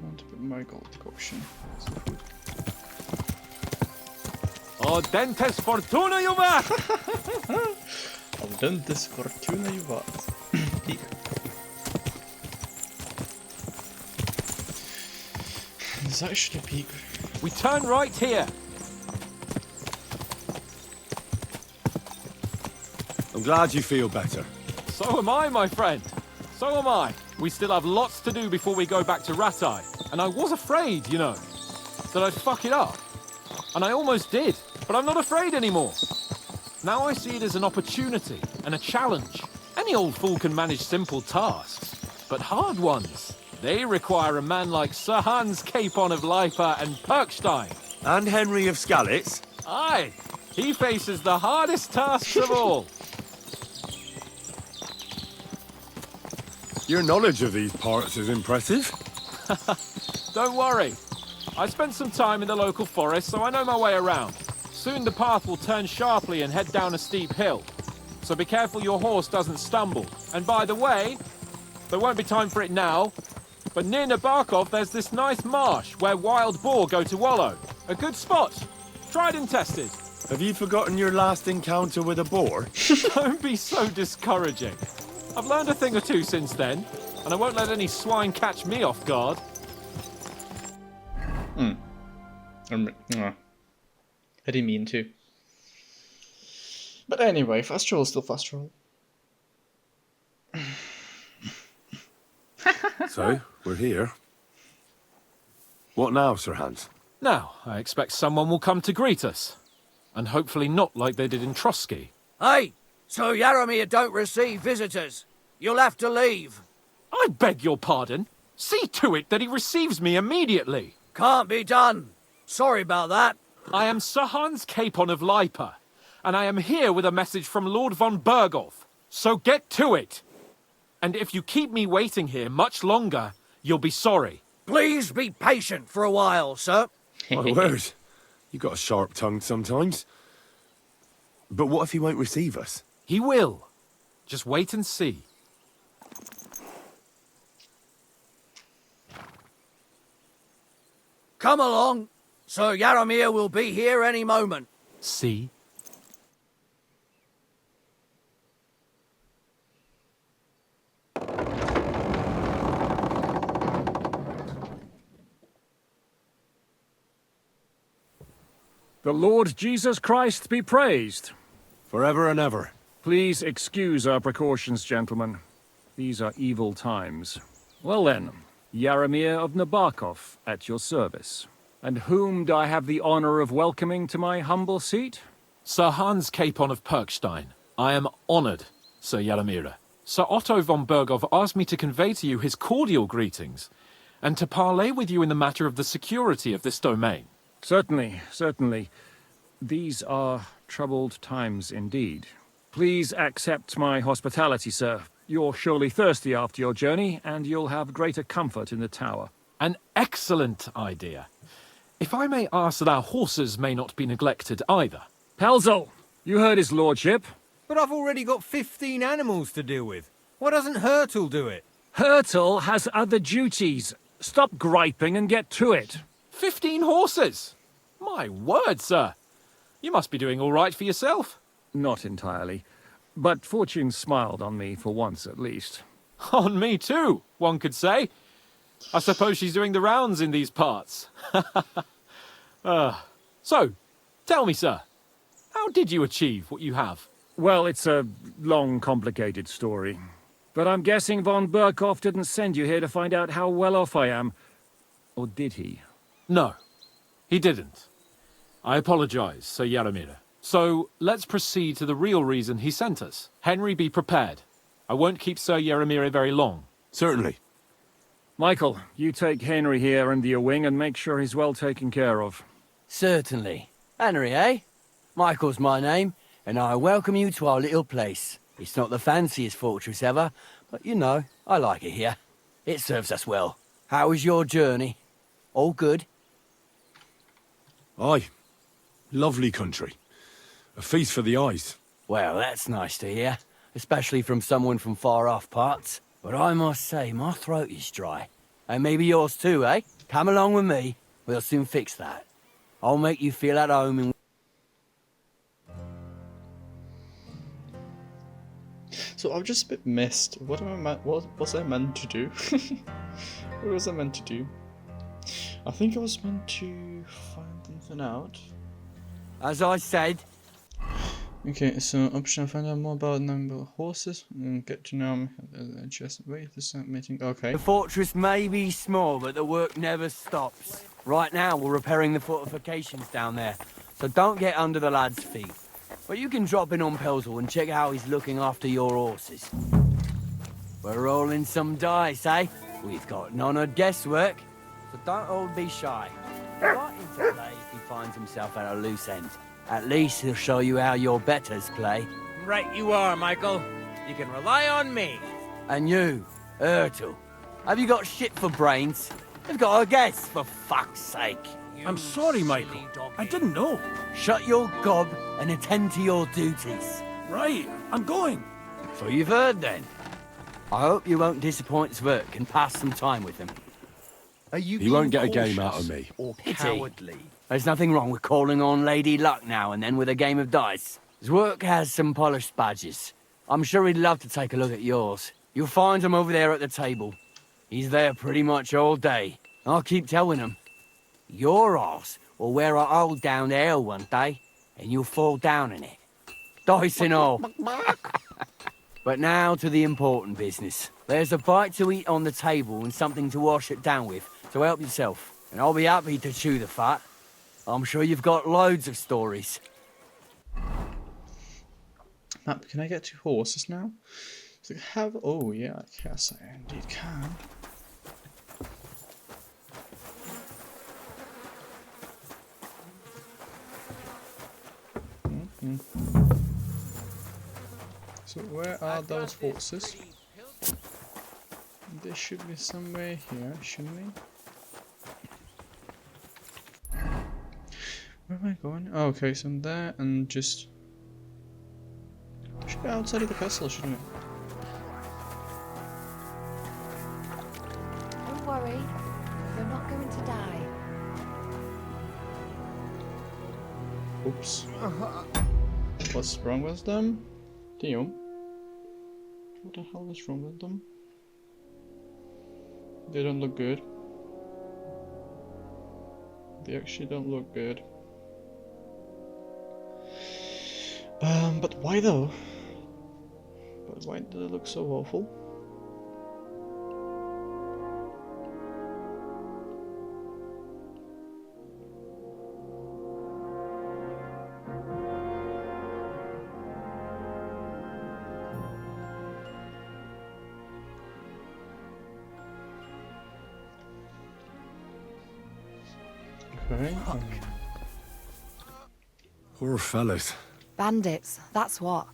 want to put my gold decoction. Some food. Oh, dentes fortuna, juvat! Dentes fortuna, juvat. Peek. There's actually a peak. We turn right here. I'm glad you feel better. So am I, my friend. So am I. We still have lots to do before we go back to Ratai. And I was afraid, you know, that I'd fuck it up. And I almost did. But I'm not afraid anymore. Now I see it as an opportunity and a challenge. Any old fool can manage simple tasks. But hard ones, they require a man like Sir Hans Capon of Leipa and Perkstein. And Henry of Skalitz. Aye, he faces the hardest tasks of all. Your knowledge of these parts is impressive. Don't worry. I spent some time in the local forest, so I know my way around. Soon the path will turn sharply and head down a steep hill. So be careful your horse doesn't stumble. And by the way, there won't be time for it now, but near Nabokov there's this nice marsh where wild boar go to wallow. A good spot. Tried and tested. Have you forgotten your last encounter with a boar? Don't be so discouraging. I've learned a thing or two since then, and I won't let any swine catch me off guard. I didn't mean to. But anyway, fast roll is still fast roll. So, we're here. What now, Sir Hans? Now, I expect someone will come to greet us. And hopefully not like they did in Trotsky. Hey! So Yaramir don't receive visitors. You'll have to leave. I beg your pardon. See to it that he receives me immediately. Can't be done. Sorry about that. I am Sir Hans Capon of Lipa, and I am here with a message from Lord von Berghoff. So get to it. And if you keep me waiting here much longer, you'll be sorry. Please be patient for a while, sir. My word. You got a sharp tongue sometimes. But what if he won't receive us? He will. Just wait and see. Come along. Sir Yaramir will be here any moment. See? The Lord Jesus Christ be praised. Forever and ever. Please excuse our precautions, gentlemen. These are evil times. Well then, Yaramir of Nabokov at your service. And whom do I have the honor of welcoming to my humble seat? Sir Hans Capon of Perkstein. I am honored, Sir Yaramir. Sir Otto von Berghoff asked me to convey to you his cordial greetings, and to parley with you in the matter of the security of this domain. Certainly, certainly. These are troubled times indeed. Please accept my hospitality, sir. You're surely thirsty after your journey, and you'll have greater comfort in the tower. An excellent idea. If I may ask that our horses may not be neglected either. Pelzel, you heard his lordship. But I've already got 15 animals to deal with. Why doesn't Hurtle do it? Hurtle has other duties. Stop griping and get to it. 15 horses? My word, sir. You must be doing all right for yourself. Not entirely. But fortune smiled on me for once at least. On me too, one could say. I suppose she's doing the rounds in these parts. So, tell me, sir, how did you achieve what you have? Well, it's a long, complicated story. But I'm guessing von Berghoff didn't send you here to find out how well off I am. Or did he? No, he didn't. I apologize, Sir Yaramir. So, let's proceed to the real reason he sent us. Henry, be prepared. I won't keep Sir Yaramir very long. Certainly. Michael, you take Henry here under your wing and make sure he's well taken care of. Certainly. Henry, eh? Michael's my name, and I welcome you to our little place. It's not the fanciest fortress ever, but you know, I like it here. It serves us well. How was your journey? All good? Aye. Lovely country. A feast for the eyes. Well, that's nice to hear, especially from someone from far-off parts. But I must say, my throat is dry. And maybe yours too, eh? Come along with me. We'll soon fix that. I'll make you feel at home in... So I've just a bit missed. What was I meant to do? What was I meant to do? I think I was meant to find something out. As I said... Okay, so option find out more about number of horses and get to know just wait this meeting. Okay. The fortress may be small, but the work never stops. Right now, we're repairing the fortifications down there, so don't get under the lad's feet. But you can drop in on Pelzel and check how he's looking after your horses. We're rolling some dice, eh? We've got none of guesswork, so don't all be shy. Invite him to play if he finds himself at a loose end. At least he'll show you how your betters play. Right you are, Michael. You can rely on me. And you, Ertl, have you got shit for brains? You've got a guess, for fuck's sake. I'm sorry, Michael. I didn't know. Shut your gob and attend to your duties. Right, I'm going. So you've heard then. I hope you won't disappoint Zwerk and pass some time with him. Are you He won't get a game out of me. Or Pity. cowardly? There's nothing wrong with calling on Lady Luck now and then with a game of dice. Zwerk has some polished badges. I'm sure he'd love to take a look at yours. You'll find him over there at the table. He's there pretty much all day. I'll keep telling him. Your arse will wear a hole down there one day, and you'll fall down in it. Dice and all. But now to the important business. There's a bite to eat on the table and something to wash it down with, so help yourself. And I'll be happy to chew the fat. I'm sure you've got loads of stories. Map, can I get 2 horses now? So have, oh yeah, yes I indeed can. So where are those horses? They should be somewhere here, shouldn't they? Where am I going? Oh, okay, so I'm there and just... should be outside of the castle, shouldn't it? Don't worry, you're not going to die. Oops. What's wrong with them? Damn. What the hell is wrong with them? They don't look good. They actually don't look good. But why though? But why do they look so awful? Okay. Poor fellas. Bandits, that's what.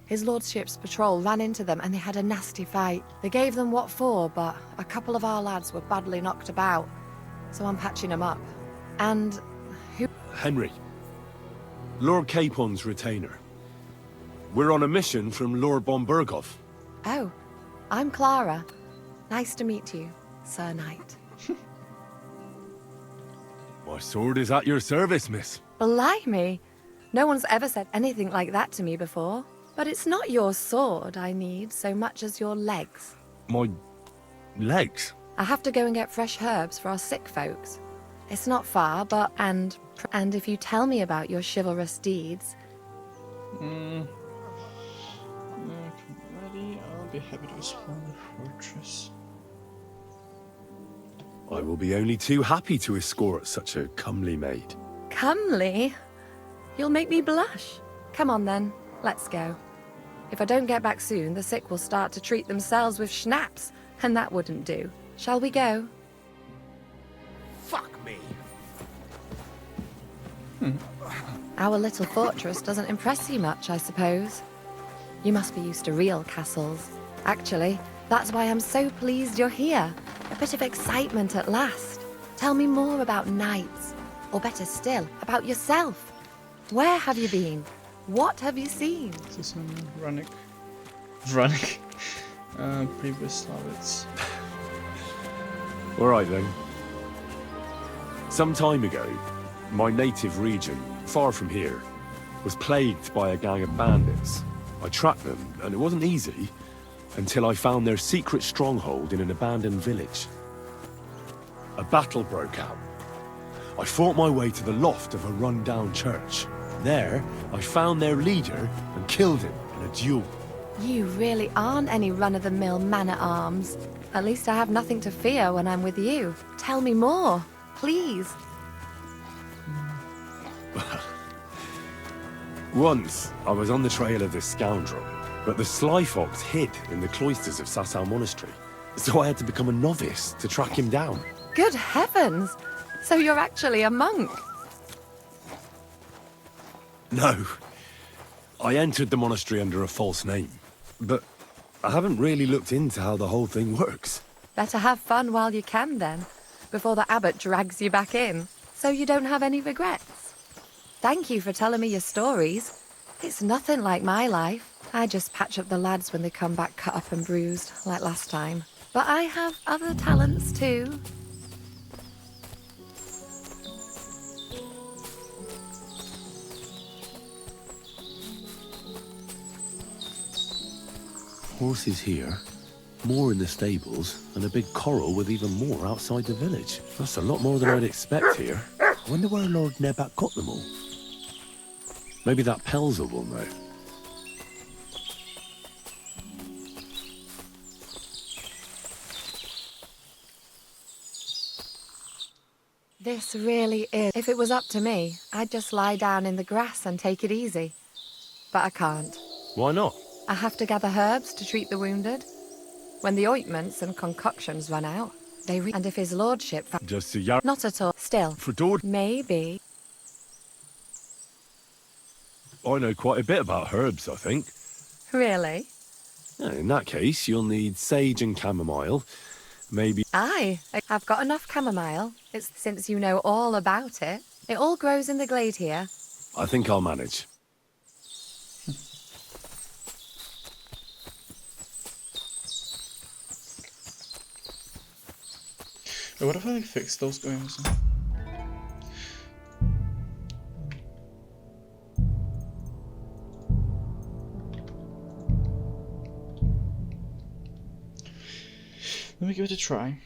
His lordship's patrol ran into them and they had a nasty fight. They gave them what for, but a couple of our lads were badly knocked about. So I'm patching them up. And who... Henry. Lord Capon's retainer. We're on a mission from Lord Bombergov. Oh, I'm Clara. Nice to meet you, Sir Knight. My sword is at your service, miss. Blimey! No one's ever said anything like that to me before. But it's not your sword I need so much as your legs. My... legs? I have to go and get fresh herbs for our sick folks. It's not far, but... And if you tell me about your chivalrous deeds... Ready? I'll be happy to explore the fortress. I will be only too happy to escort such a comely maid. Comely? You'll make me blush. Come on then, let's go. If I don't get back soon, the sick will start to treat themselves with schnapps, and that wouldn't do. Shall we go? Fuck me. Our little fortress doesn't impress you much, I suppose. You must be used to real castles. Actually, that's why I'm so pleased you're here. A bit of excitement at last. Tell me more about knights, or better still, about yourself. Where have you been? What have you seen? This is some Runnick. Previous habits. Alright then. Some time ago, my native region, far from here, was plagued by a gang of bandits. I tracked them, and it wasn't easy, until I found their secret stronghold in an abandoned village. A battle broke out. I fought my way to the loft of a run-down church. There, I found their leader and killed him in a duel. You really aren't any run-of-the-mill man-at-arms. At least I have nothing to fear when I'm with you. Tell me more, please. Once, I was on the trail of this scoundrel, but the sly fox hid in the cloisters of Sasau Monastery. So I had to become a novice to track him down. Good heavens! So you're actually a monk? No. I entered the monastery under a false name. But I haven't really looked into how the whole thing works. Better have fun while you can, then, before the abbot drags you back in, so you don't have any regrets. Thank you for telling me your stories. It's nothing like my life. I just patch up the lads when they come back cut up and bruised, like last time. But I have other talents, too. Horses here, more in the stables, and a big corral with even more outside the village. That's a lot more than I'd expect here. I wonder where Lord Nebat got them all. Maybe that Pelzer will know. This really is. If it was up to me, I'd just lie down in the grass and take it easy. But I can't. Why not? I have to gather herbs to treat the wounded. When the ointments and concoctions run out, and if his lordship... Just to Not at all. Still. For Dord... Maybe. I know quite a bit about herbs, I think. Really? In that case, you'll need sage and chamomile. Maybe... Aye, I've got enough chamomile. It's since you know all about it. It all grows in the glade here. I think I'll manage. What if I fix those games? Let me give it a try.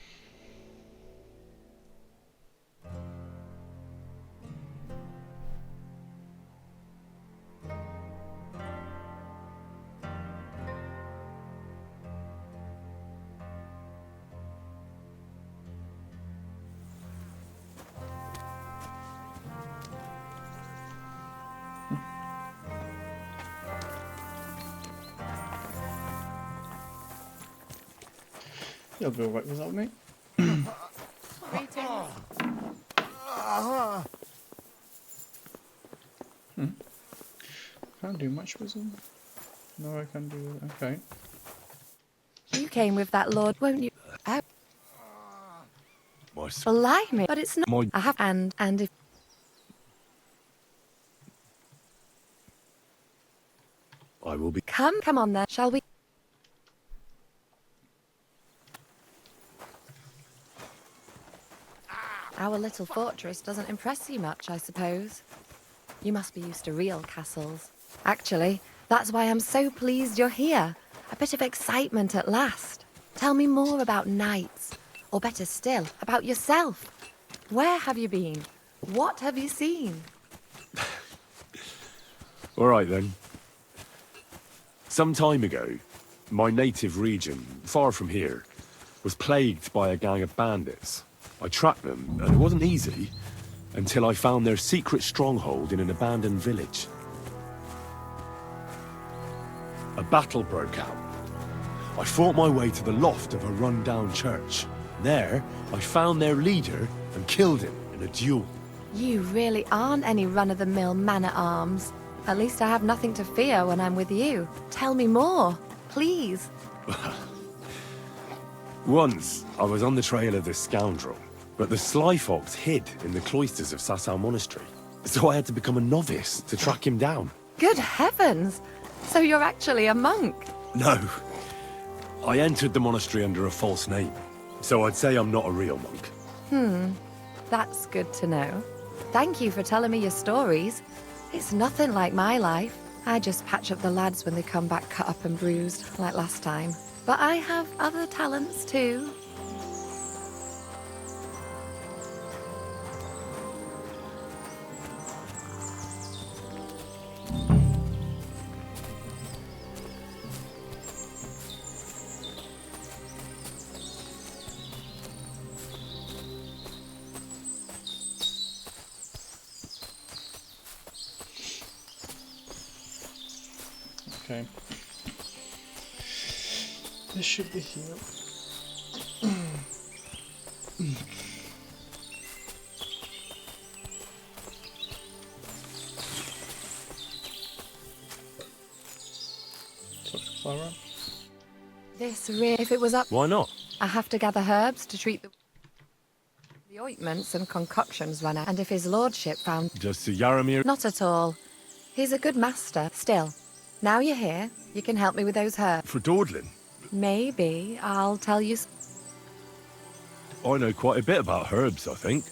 You'll be alright without me. Can't do much with them. No, I can do it. Okay. You came with that lord, won't you? Oh. Blimey, but it's not. I have and if. I will be. Come on then, shall we? Our little fortress doesn't impress you much, I suppose. You must be used to real castles. Actually, that's why I'm so pleased you're here. A bit of excitement at last. Tell me more about knights, or better still, about yourself. Where have you been? What have you seen? All right then. Some time ago, my native region, far from here, was plagued by a gang of bandits. I tracked them, and it wasn't easy, until I found their secret stronghold in an abandoned village. A battle broke out. I fought my way to the loft of a run-down church. There, I found their leader and killed him in a duel. You really aren't any run-of-the-mill man-at-arms. At least I have nothing to fear when I'm with you. Tell me more, please. Once, I was on the trail of this scoundrel, but the sly fox hid in the cloisters of Sasau Monastery. So I had to become a novice to track him down. Good heavens! So you're actually a monk? No. I entered the monastery under a false name, so I'd say I'm not a real monk. That's good to know. Thank you for telling me your stories. It's nothing like my life. I just patch up the lads when they come back cut up and bruised, like last time. But I have other talents too. Okay. This should be here. Talk to Clara. If it was up... Why not? I have to gather herbs to treat the ointments and concoctions run out. And if his lordship found... Just to Yaramir? Not at all. He's a good master, still. Now you're here, you can help me with those herbs. For dawdling? Maybe I'll tell you... I know quite a bit about herbs, I think.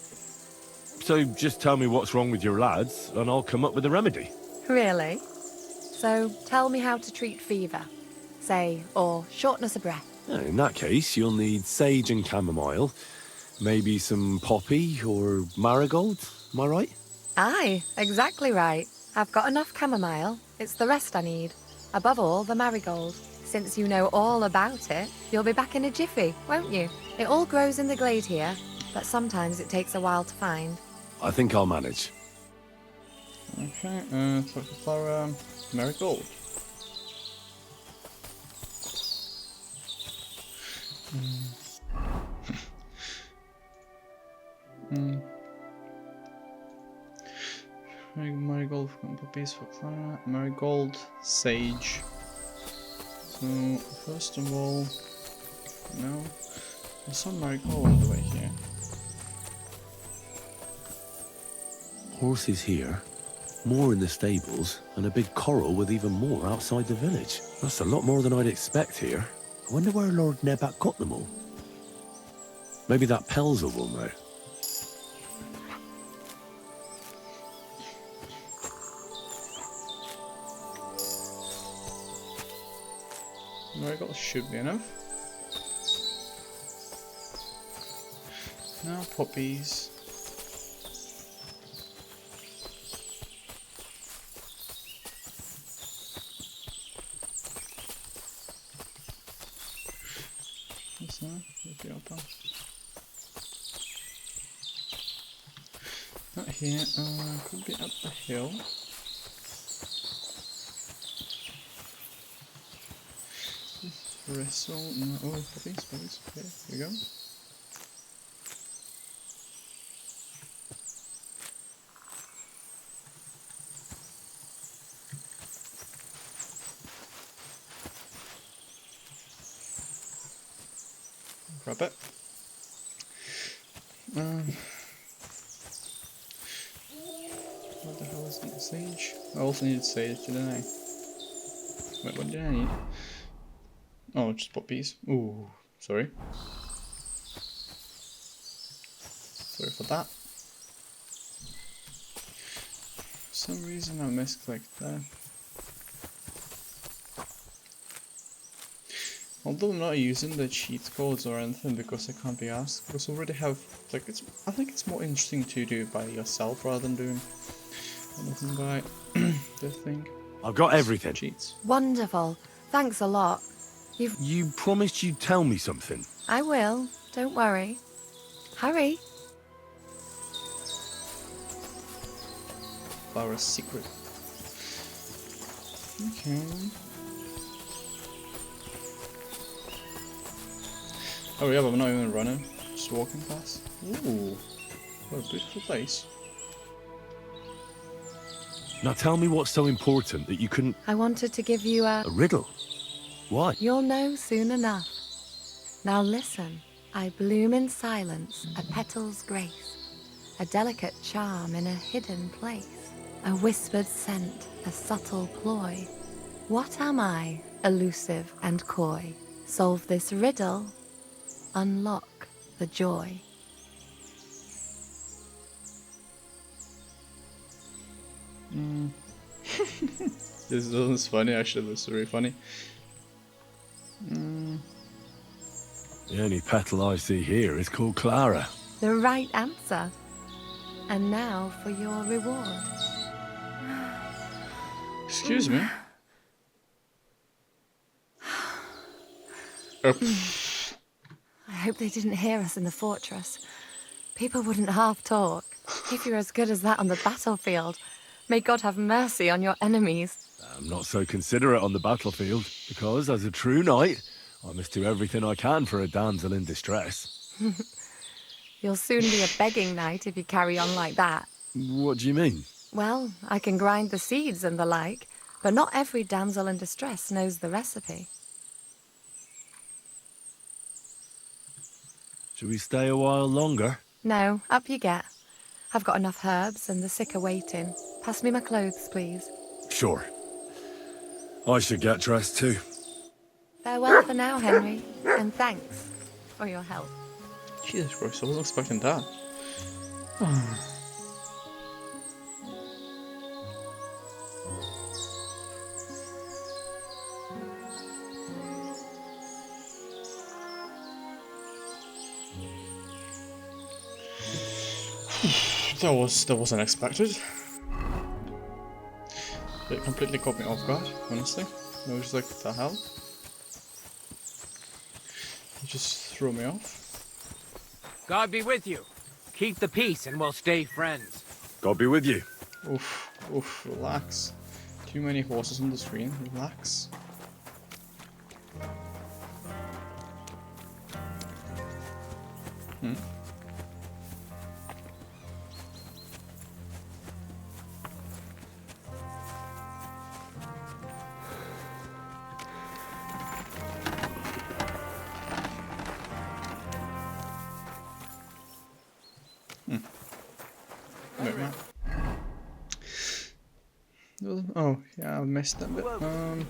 So just tell me what's wrong with your lads, and I'll come up with a remedy. Really? So tell me how to treat fever, say, or shortness of breath. In that case, you'll need sage and chamomile, maybe some poppy or marigold, am I right? Aye, exactly right. I've got enough chamomile. It's the rest I need. Above all, the marigold. Since you know all about it, you'll be back in a jiffy, won't you? It all grows in the glade here, but sometimes it takes a while to find. I think I'll manage. Okay, talk to Clara. Marigold. Marigold puppies for Clara. Marigold, sage. So first of all, no, there's some marigold on the way here. Horses here, more in the stables, and a big corral with even more outside the village. That's a lot more than I'd expect here. I wonder where Lord Nebat got them all. Maybe that Pelzer will know. Marigold should be enough. Now poppies. What's that? Where's the upper? Not here. Could be up the hill. Wrestle. No. Oh, poppies. Okay, here we go. Grab it. What the hell is that? Sage? I also needed sage, didn't I? Wait, what did I need? Oh, just poppies. Ooh, sorry. Sorry for that. For some reason I misclicked there. Although I'm not using the cheat codes or anything because I can't be asked, because I already have, like, I think it's more interesting to do it by yourself rather than doing anything by the thing. I've got everything. Cheats. Wonderful. Thanks a lot. You promised you'd tell me something. I will. Don't worry. Hurry. Our secret. Okay. Oh yeah, but I'm not even running. Just walking past. Ooh. What a beautiful place. Now tell me what's so important that you couldn't... I wanted to give you A riddle? Why? You'll know soon enough. Now listen. I bloom in silence, a petal's grace, a delicate charm in a hidden place, a whispered scent, a subtle ploy. What am I, elusive and coy? Solve this riddle, unlock the joy. This is funny, actually. This is really funny. The only petal I see here is called Clara. The right answer. And now for your reward. Excuse me. Oh. I hope they didn't hear us in the fortress. People wouldn't half talk. If you're as good as that on the battlefield, may God have mercy on your enemies. I'm not so considerate on the battlefield, because as a true knight, I must do everything I can for a damsel in distress. You'll soon be a begging knight if you carry on like that. What do you mean? Well, I can grind the seeds and the like, but not every damsel in distress knows the recipe. Should we stay a while longer? No, up you get. I've got enough herbs and the sick are waiting. Pass me my clothes, please. Sure. I should get dressed too. Farewell for now, Henry, and thanks for your help. Jesus Christ, I wasn't expecting that. That was unexpected. It completely caught me off guard, honestly. I was just like, what the hell? It just threw me off. God be with you. Keep the peace and we'll stay friends. God be with you. Oof, relax. Too many horses on the screen, relax. Hmm. Wait, what? Oh, yeah, I missed that bit. Can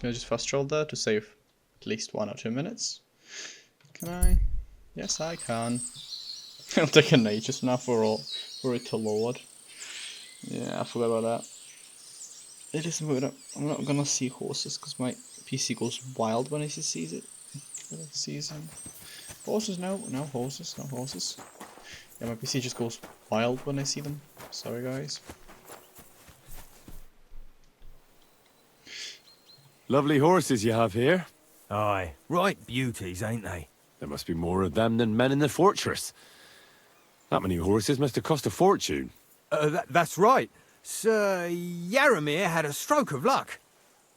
I just fast travel there to save at least 1 or 2 minutes? Can I? Yes, I can. It'll take an ages now for it to load. Yeah, I forgot about that. It is weird. I'm not gonna see horses because my PC goes wild when it sees it. Horses? No horses. No horses. Yeah, my PC just goes wild when I see them. Sorry, guys. Lovely horses you have here. Aye, right beauties, ain't they? There must be more of them than men in the fortress. That many horses must have cost a fortune. That's right. Sir Yaramir had a stroke of luck.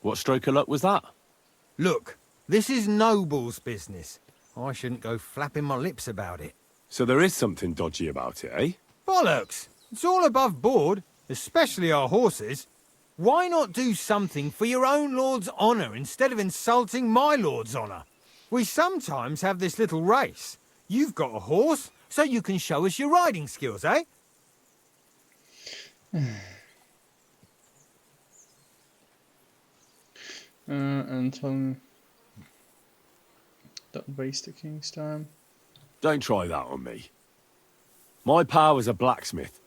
What stroke of luck was that? Look, this is noble's business. I shouldn't go flapping my lips about it. So there is something dodgy about it, eh? Bollocks! It's all above board, especially our horses. Why not do something for your own lord's honour instead of insulting my lord's honour? We sometimes have this little race. You've got a horse, so you can show us your riding skills, eh? And tell me... Don't waste the king's time. Don't try that on me. My pa was a blacksmith,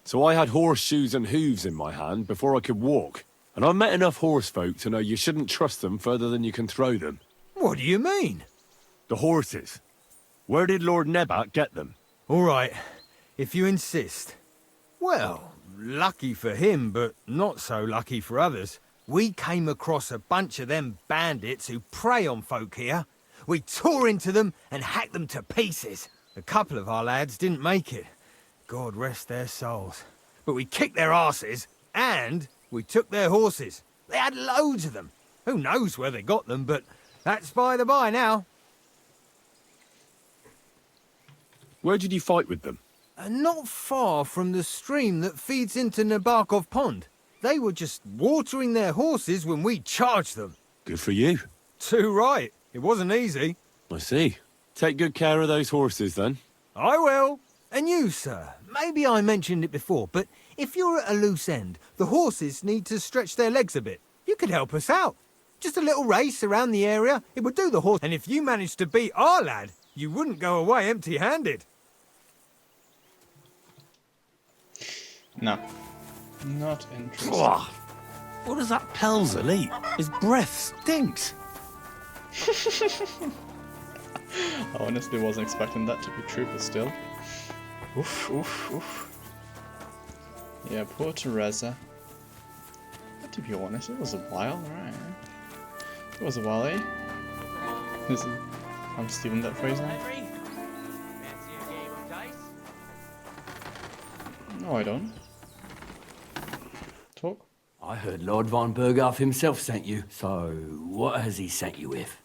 so I had horseshoes and hooves in my hand before I could walk. And I've met enough horse folk to know you shouldn't trust them further than you can throw them. What do you mean? The horses. Where did Lord Nebat get them? All right, if you insist. Well, lucky for him, but not so lucky for others. We came across a bunch of them bandits who prey on folk here. We tore into them and hacked them to pieces. A couple of our lads didn't make it. God rest their souls. But we kicked their asses, and we took their horses. They had loads of them. Who knows where they got them, but that's by the by now. Where did you fight with them? Not far from the stream that feeds into Nabokov Pond. They were just watering their horses when we charged them. Good for you. Too right. It wasn't easy. I see. Take good care of those horses, then. I will. And you, sir. Maybe I mentioned it before, but if you're at a loose end, the horses need to stretch their legs a bit. You could help us out. Just a little race around the area. It would do the horse. And if you managed to beat our lad, you wouldn't go away empty-handed. No. Not interested. What does that Pelzer eat? His breath stinks. I honestly wasn't expecting that to be true, but still. Oof, oof, oof. Yeah, poor Teresa. But to be honest, it was a while, right? It was a while, eh? I'm stealing that phrase now. No, I don't. Talk. I heard Lord von Berghoff himself sent you, so what has he sent you with?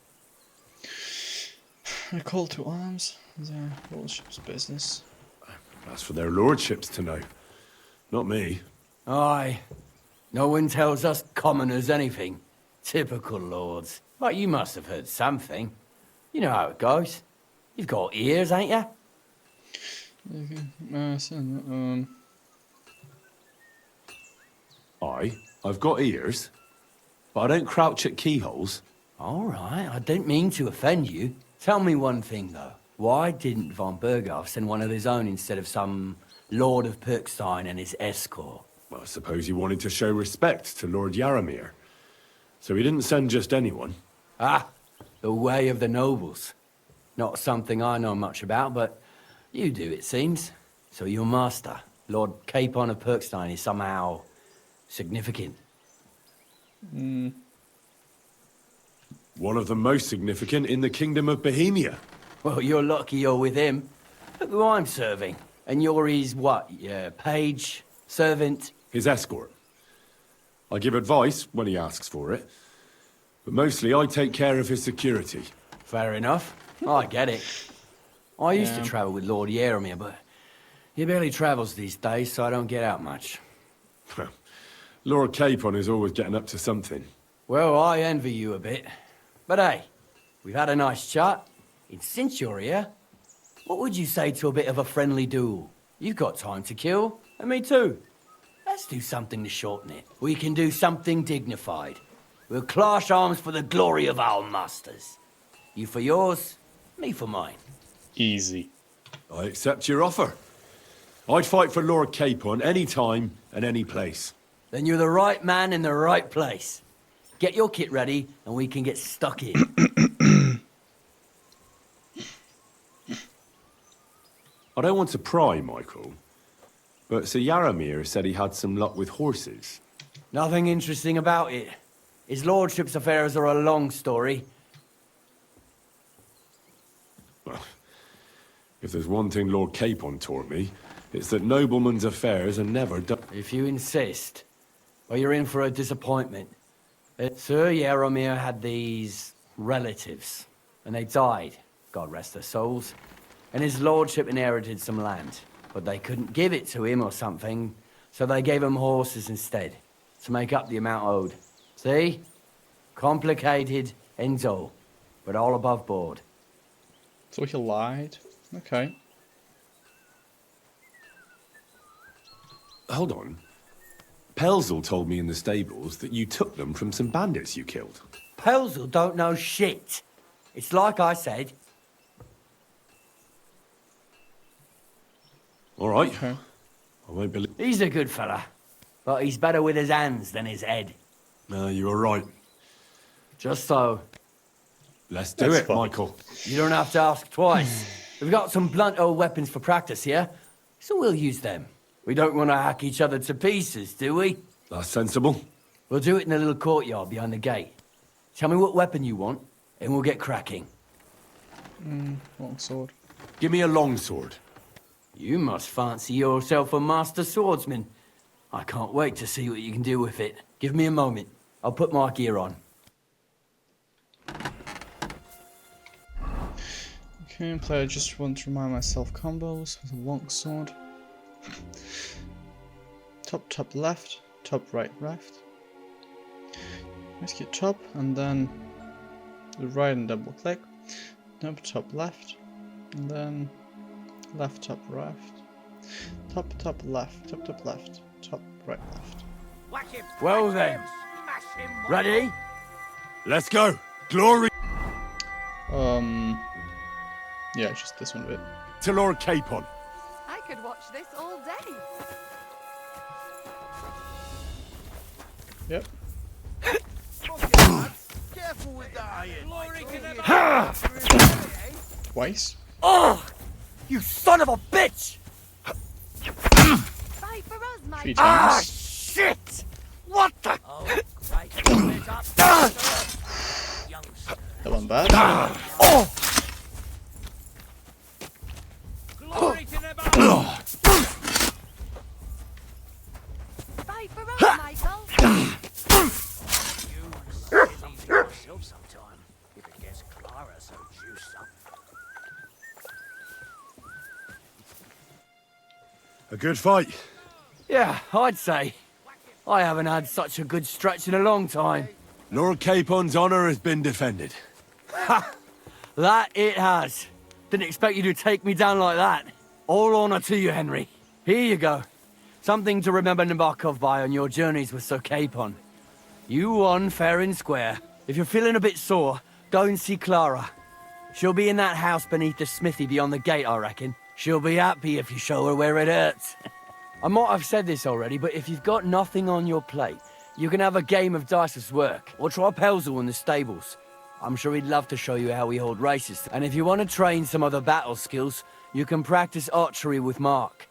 A call to arms. Their lordship's business. That's for their lordships to know. Not me. Aye. No one tells us commoners anything. Typical lords. But you must have heard something. You know how it goes. You've got ears, ain't you? I've got ears, but I don't crouch at keyholes. All right, I don't mean to offend you. Tell me one thing, though. Why didn't von Berghoff send one of his own instead of some Lord of Perkstein and his escort? Well, I suppose he wanted to show respect to Lord Yaramir. So he didn't send just anyone. Ah, the way of the nobles. Not something I know much about, but you do, it seems. So your master, Lord Capon of Perkstein, is somehow significant. One of the most significant in the Kingdom of Bohemia. Well, you're lucky you're with him. Look who I'm serving. And you're his, what, page, servant? His escort. I give advice when he asks for it. But mostly I take care of his security. Fair enough. I get it. I used to Yeah. travel with Lord Yaramir, but he barely travels these days, so I don't get out much. Lord Capon is always getting up to something. Well, I envy you a bit. But hey, we've had a nice chat. And since you're here, what would you say to a bit of a friendly duel? You've got time to kill, and me too. Let's do something to shorten it. We can do something dignified. We'll clash arms for the glory of our masters. You for yours, me for mine. Easy. I accept your offer. I'd fight for Lord Capon any time and any place. Then you're the right man in the right place. Get your kit ready, and we can get stuck in. I don't want to pry, Michael, but Sir Yaramir said he had some luck with horses. Nothing interesting about it. His lordship's affairs are a long story. Well, if there's one thing Lord Capon taught me, it's that noblemen's affairs are never done. If you insist, well, you're in for a disappointment. Sir Yaramir had these relatives, and they died, God rest their souls. And his lordship inherited some land, but they couldn't give it to him or something, so they gave him horses instead, to make up the amount owed. See? Complicated and dull, but all above board. So he lied? Okay. Hold on. Pelzel told me in the stables that you took them from some bandits you killed. Pelzel don't know shit. It's like I said. All right. Okay. I won't believe... He's a good fella, but he's better with his hands than his head. No, you were right. Just so. Let's do it, Michael. You don't have to ask twice. We've got some blunt old weapons for practice here, so we'll use them. We don't want to hack each other to pieces, do we? That's sensible. We'll do it in the little courtyard behind the gate. Tell me what weapon you want, and we'll get cracking. Longsword. Give me a longsword. You must fancy yourself a master swordsman. I can't wait to see what you can do with it. Give me a moment. I'll put my gear on. Okay, player, just want to remind myself combos with a longsword. Top left, top right left. Rescue top and then the right and double click. Top left and then left top right. Top left, top left, top right left. Well then, ready? Let's go. Glory Yeah, just this one bit. to Lord Capon. I could watch this all day. Yep. Careful with that iron. Twice. Oh! You son of a bitch! Fight for us, my 3 Ah, times. shit! What the? That one bad. Oh! Fight for us, Michael. Sometime, if it gets Clara so juiced up. A good fight. Yeah, I'd say. I haven't had such a good stretch in a long time. Lord Capon's honor has been defended. Ha! That it has. Didn't expect you to take me down like that. All honor to you, Henry. Here you go. Something to remember Nabokov by on your journeys with Sir Capon. You won fair and square. If you're feeling a bit sore, go and see Clara. She'll be in that house beneath the smithy beyond the gate, I reckon. She'll be happy if you show her where it hurts. I might have said this already, but if you've got nothing on your plate, you can have a game of dice's work, or try Pelzel in the stables. I'm sure he'd love to show you how we hold races. And if you want to train some other battle skills, you can practice archery with Mark.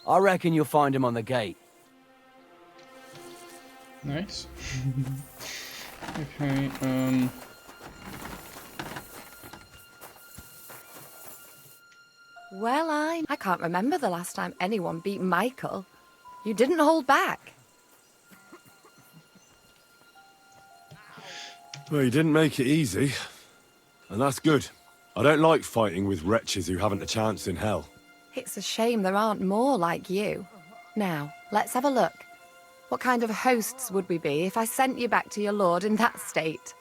I reckon you'll find him on the gate. Nice. Okay, Well, I can't remember the last time anyone beat Michael. You didn't hold back. Well, you didn't make it easy. And that's good. I don't like fighting with wretches who haven't a chance in hell. It's a shame there aren't more like you. Now, let's have a look. What kind of hosts would we be if I sent you back to your lord in that state?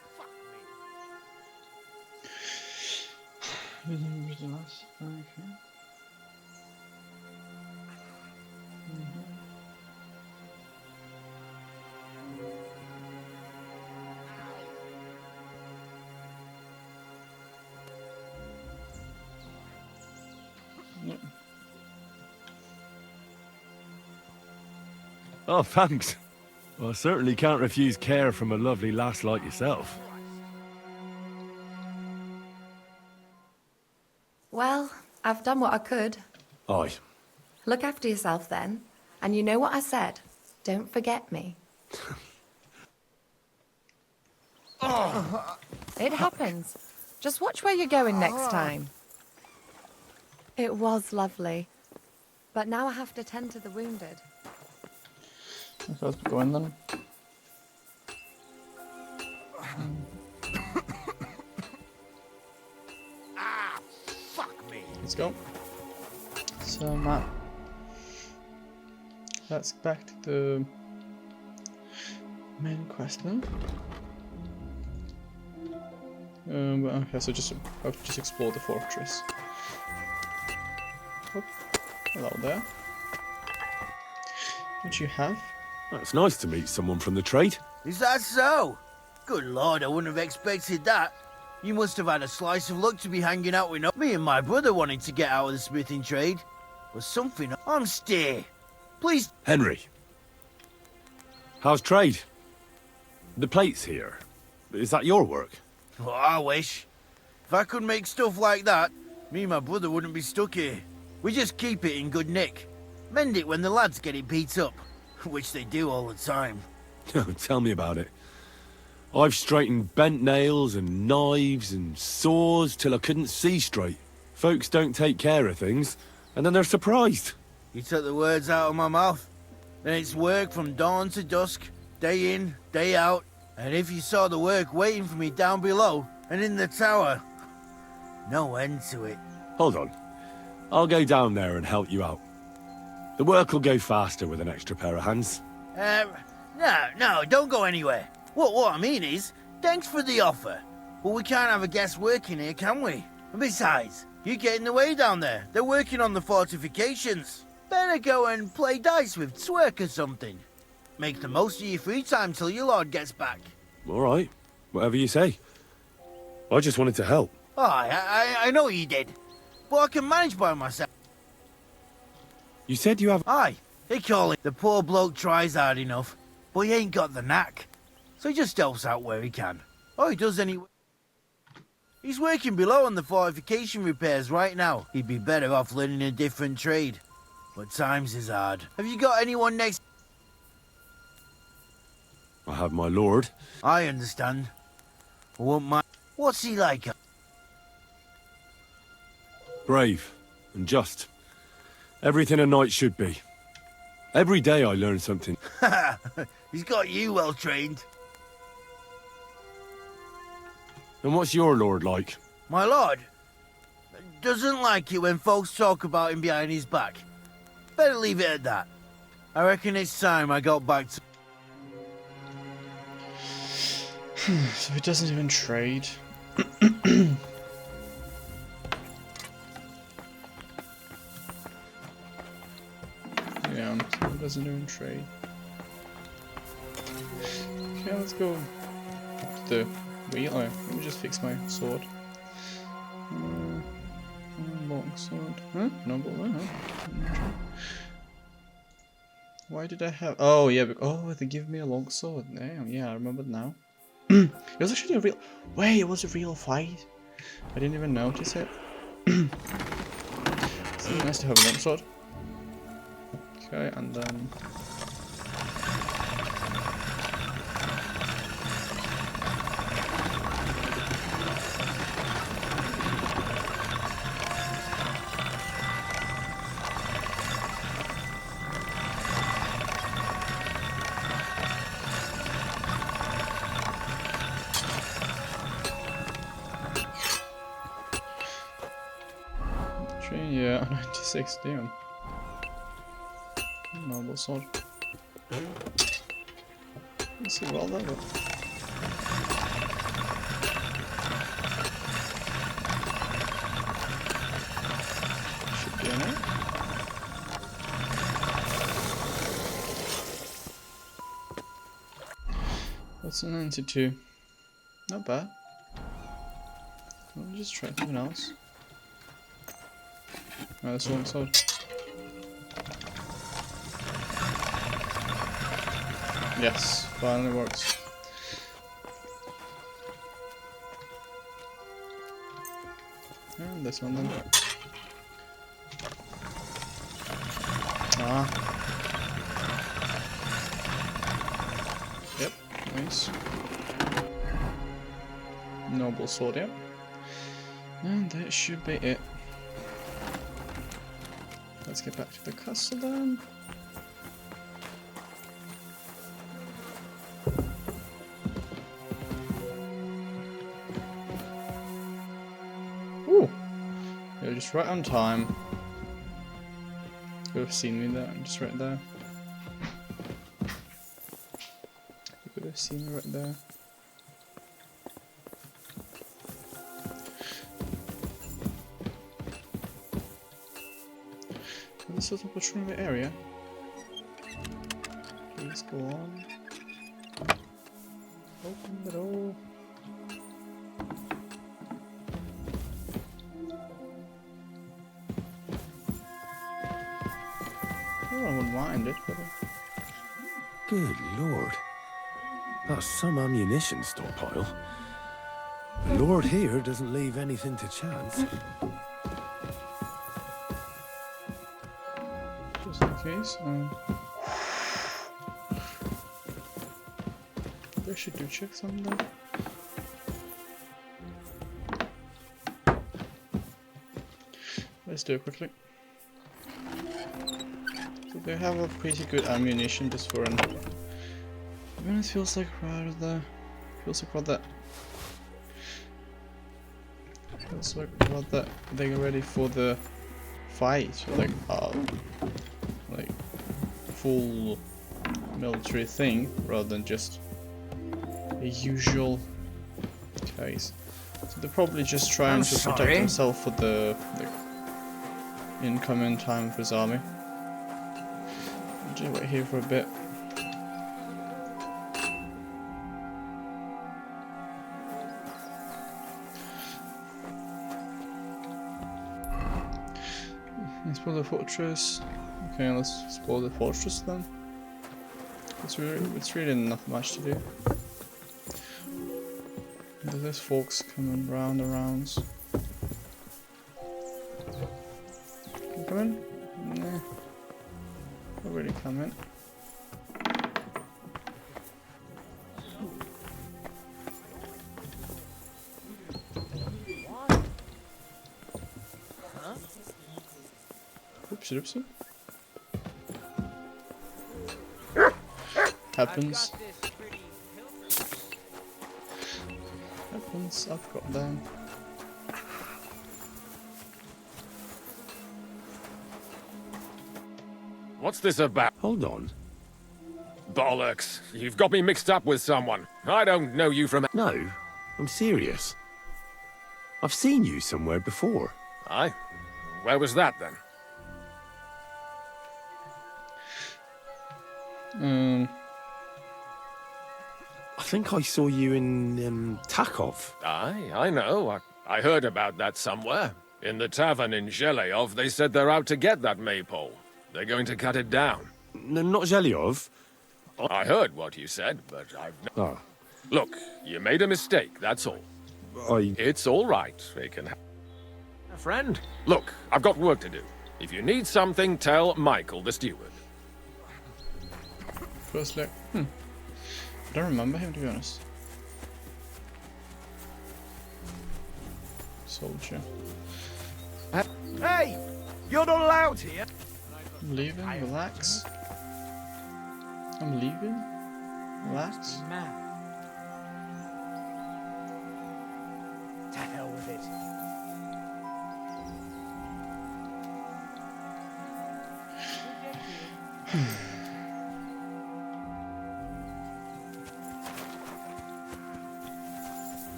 Oh, thanks. Well, I certainly can't refuse care from a lovely lass like yourself. Well, I've done what I could. Aye. Look after yourself then. And you know what I said. Don't forget me. It happens. Just watch where you're going next time. It was lovely. But now I have to tend to the wounded. Okay, let's go in then. Fuck me. Let's go. So, Matt. Let's get back to the main quest now. Okay, so just explore the fortress. Oh, hello there. What do you have? It's nice to meet someone from the trade. Is that so? Good lord, I wouldn't have expected that. You must have had a slice of luck to be hanging out with me and my brother wanting to get out of the smithing trade. Or something. I'm stay. Please. Henry. How's trade? The plates here. Is that your work? Oh, I wish. If I could make stuff like that, me and my brother wouldn't be stuck here. We just keep it in good nick. Mend it when the lads get it beat up. Which they do all the time. Tell me about it. I've straightened bent nails and knives and saws till I couldn't see straight. Folks don't take care of things, and then they're surprised. You took the words out of my mouth. Then it's work from dawn to dusk, day in, day out. And if you saw the work waiting for me down below and in the tower, no end to it. Hold on. I'll go down there and help you out. The work will go faster with an extra pair of hands. No, don't go anywhere. What I mean is, thanks for the offer. But we can't have a guest working here, can we? And besides, you get in the way down there. They're working on the fortifications. Better go and play dice with Twerk or something. Make the most of your free time till your lord gets back. All right. Whatever you say. I just wanted to help. Oh, I know you did. But I can manage by myself. You said you have... Aye, they call it. The poor bloke tries hard enough, but he ain't got the knack. So he just helps out where he can. Or he does anyway. He's working below on the fortification repairs right now. He'd be better off learning a different trade. But times is hard. Have you got anyone next? I have my lord. I understand. I won't mind. What's he like? Brave and just. Everything a knight should be. Every day I learn something. He's got you well trained. And what's your lord like? My lord doesn't like it when folks talk about him behind his back. Better leave it at that. I reckon it's time I got back to... So he doesn't even trade. Yeah, so he doesn't even trade. Okay, let's go up to the wheel. Oh, let me just fix my sword. Long sword. Huh? No, but why did I have... Oh, yeah. Oh, they give me a long sword. Damn, yeah, I remember now. It was actually a real... Wait, it was a real fight? I didn't even notice it. It's nice to have a long sword. Okay, and then... Treachery, yeah, 96, damn. Noble sword. Let's see, well done. Should be in it. What's a 92? Not bad. I'll just try something else. Oh, that's one sword. Yes, finally works. And this one then. Ah. Yep, nice. Noble sword, yep. And that should be it. Let's get back to the castle then. Ooh! You're just right on time. You could have seen me there, I'm just right there. You could have seen me right there. This is a patrolling area. Please go on. Open the door. Oh, I wouldn't mind it, but... Good lord. That's some ammunition stockpile. The lord here doesn't leave anything to chance. Just in case, I should do check something. Let's do it quickly. So they have a pretty good ammunition just for an... Even it feels like rather... Feels like rather... Feels like rather they get ready for the fight, or like full military thing rather than just a usual case. So they're probably just trying to protect themselves for the incoming time for his army. I'll just wait here for a bit. Explore the fortress. Okay, let's explore the fortress then. It's really not much to do. There's folks coming round and rounds. You coming? Nah. Not really coming. Oopsie doopsie. Happens. Happens, I've got them. What's this about? Hold on. Bollocks. You've got me mixed up with someone. I don't know you from... No, I'm serious. I've seen you somewhere before. Aye? Where was that then? I think I saw you in Takov. Aye, I know. I heard about that somewhere. In the tavern in Zhelyov, they said they're out to get that maypole. They're going to cut it down. No, not Zhelyov. I heard what you said, but I've... Oh. Look, you made a mistake, that's all. It's all right. It can happen. A friend? Look, I've got work to do. If you need something, tell Michael, the steward. First look. I don't remember him, to be honest. Soldier. Hey! You're not allowed here! I'm leaving, relax. I'm leaving? Relax. To hell with it.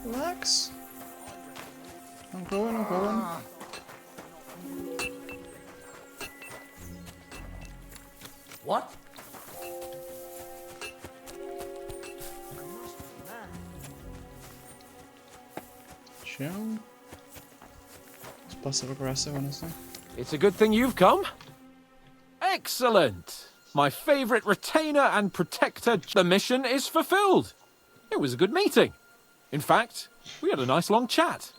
Relax. I'm going. What? Chill. It's passive aggressive, honestly. It's a good thing you've come. Excellent! My favorite retainer and protector. The mission is fulfilled. It was a good meeting. In fact, we had a nice long chat.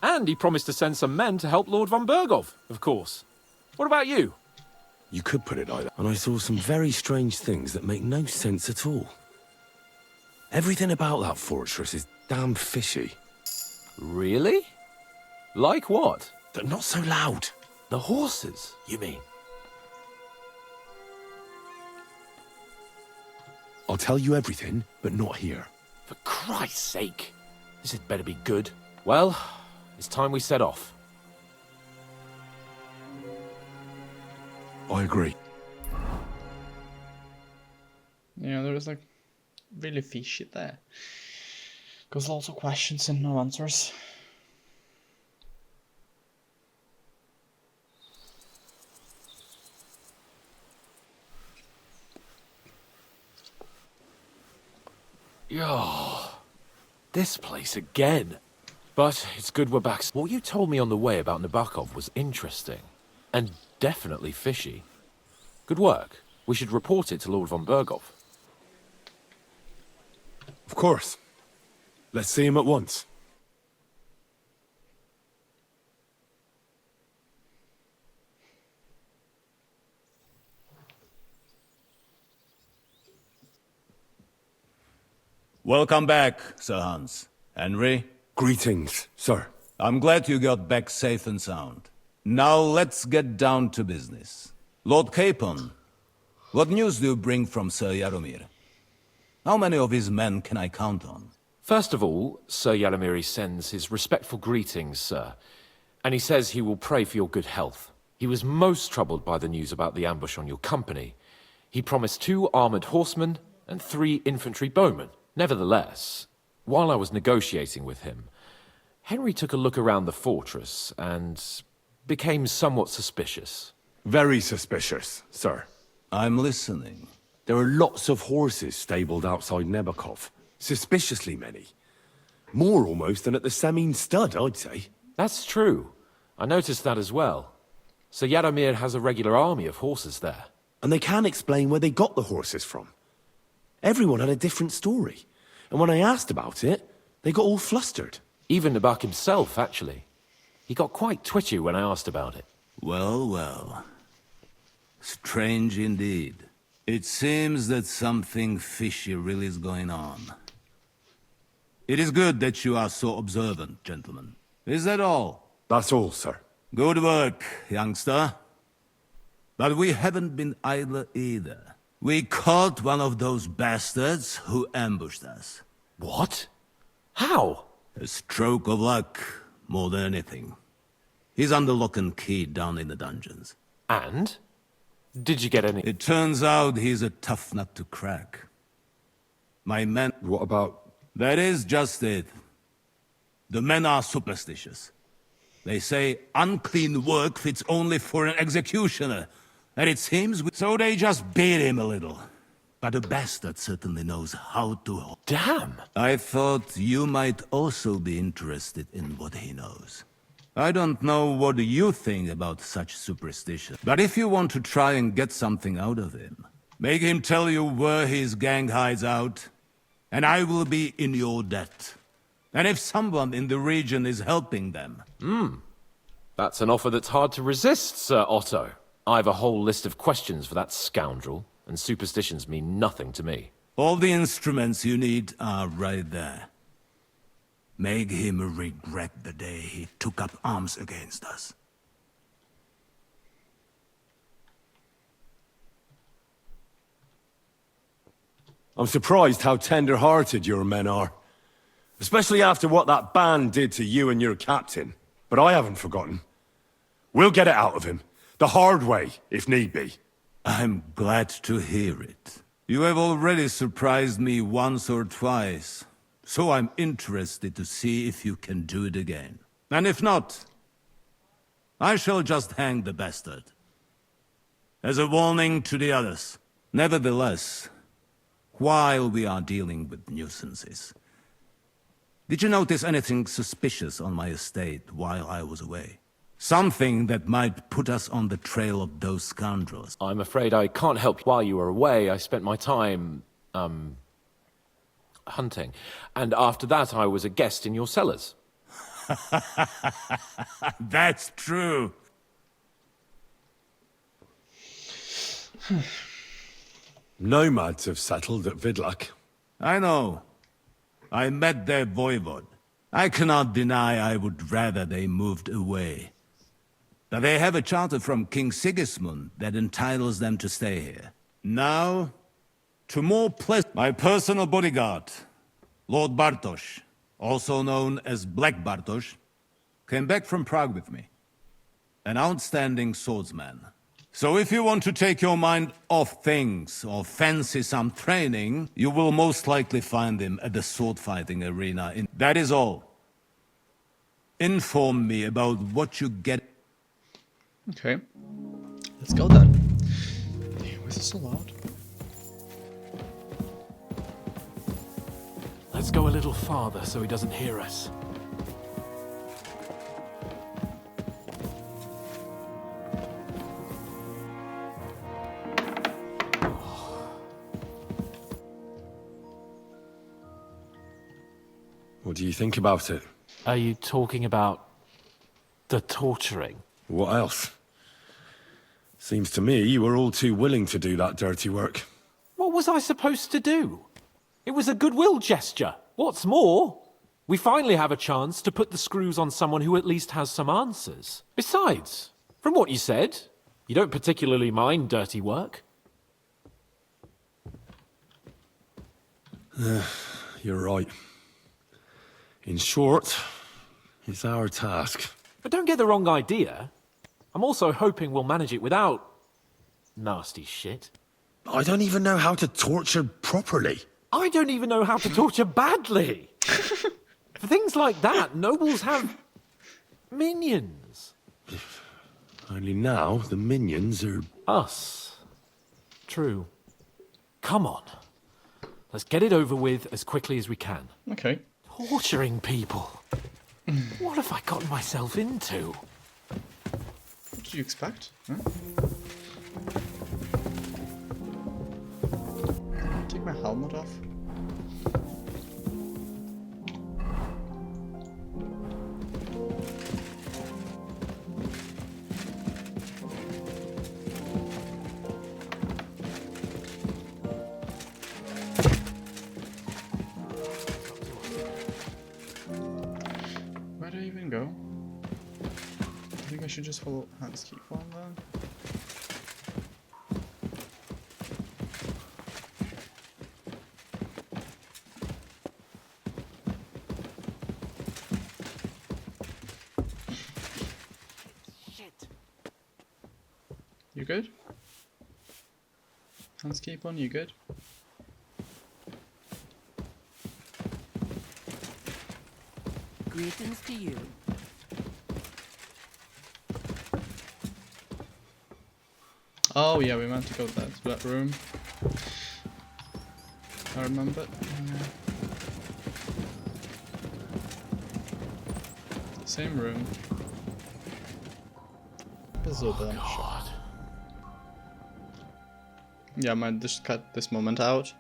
And he promised to send some men to help Lord von Bergov, of course. What about you? You could put it like that. And I saw some very strange things that make no sense at all. Everything about that fortress is damn fishy. Really? Like what? They're not so loud. The horses, you mean? I'll tell you everything, but not here. For Christ's sake. This had better be good. Well, it's time we set off. I agree. Yeah, there was like really fishy there. Because lots of questions and no answers. Yo, this place again. But it's good we're back. What you told me on the way about Nabokov was interesting. And definitely fishy. Good work. We should report it to Lord von Bergov. Of course. Let's see him at once. Welcome back, Sir Hans. Henry? Greetings, sir. I'm glad you got back safe and sound. Now let's get down to business. Lord Capon, what news do you bring from Sir Jaromir? How many of his men can I count on? First of all, Sir Jaromir sends his respectful greetings, sir. And he says he will pray for your good health. He was most troubled by the news about the ambush on your company. He promised 2 armored horsemen and 3 infantry bowmen. Nevertheless, while I was negotiating with him, Henry took a look around the fortress and became somewhat suspicious. Very suspicious, sir. I'm listening. There are lots of horses stabled outside Nebakov. Suspiciously many. More almost than at the Samin stud, I'd say. That's true. I noticed that as well. Sir Jaromir has a regular army of horses there. And they can't explain where they got the horses from. Everyone had a different story. And when I asked about it, they got all flustered. Even Nabak himself, actually. He got quite twitchy when I asked about it. Well, well. Strange indeed. It seems that something fishy really is going on. It is good that you are so observant, gentlemen. Is that all? That's all, sir. Good work, youngster. But we haven't been idle either. We caught one of those bastards who ambushed us. What? How? A stroke of luck, more than anything. He's under lock and key down in the dungeons. And? Did you get any? It turns out he's a tough nut to crack. My men... What about... That is just it. The men are superstitious. They say unclean work fits only for an executioner. And it seems... So they just beat him a little. But the bastard certainly knows how to... Damn! I thought you might also be interested in what he knows. I don't know what you think about such superstition, but if you want to try and get something out of him, make him tell you where his gang hides out, and I will be in your debt. And if someone in the region is helping them... That's an offer that's hard to resist, Sir Otto. I have a whole list of questions for that scoundrel, and superstitions mean nothing to me. All the instruments you need are right there. Make him regret the day he took up arms against us. I'm surprised how tender-hearted your men are. Especially after what that band did to you and your captain. But I haven't forgotten. We'll get it out of him. The hard way, if need be. I'm glad to hear it. You have already surprised me once or twice, so I'm interested to see if you can do it again. And if not, I shall just hang the bastard. As a warning to the others. Nevertheless, while we are dealing with nuisances, did you notice anything suspicious on my estate while I was away? Something that might put us on the trail of those scoundrels. I'm afraid I can't help you. While you were away, I spent my time, hunting. And after that, I was a guest in your cellars. That's true. Nomads have settled at Vidlak. I know. I met their voivod. I cannot deny I would rather they moved away. But they have a charter from King Sigismund that entitles them to stay here. Now, to more pleasant... My personal bodyguard, Lord Bartosz, also known as Black Bartosz, came back from Prague with me. An outstanding swordsman. So if you want to take your mind off things or fancy some training, you will most likely find him at the sword-fighting arena. That is all. Inform me about what you get. Okay. Let's go then. Damn, was this so loud? Let's go a little farther so he doesn't hear us. What do you think about it? Are you talking about the torturing? What else? Seems to me you were all too willing to do that dirty work. What was I supposed to do? It was a goodwill gesture. What's more, we finally have a chance to put the screws on someone who at least has some answers. Besides, from what you said, you don't particularly mind dirty work. You're right. In short, it's our task. But don't get the wrong idea. I'm also hoping we'll manage it without nasty shit. I don't even know how to torture properly. I don't even know how to torture badly. For things like that, nobles have minions. Only now the minions are... Us. True. Come on. Let's get it over with as quickly as we can. Okay. Torturing people. What have I gotten myself into? What did you expect? Huh? Take my helmet off. Where do I even go? I think I should just follow Hans keep on then. Shit. You good? Hans keep on, you good? Greetings to you. Oh yeah, we meant to go to that room. I remember. Same room. Oh, God. Yeah, I might just cut this moment out,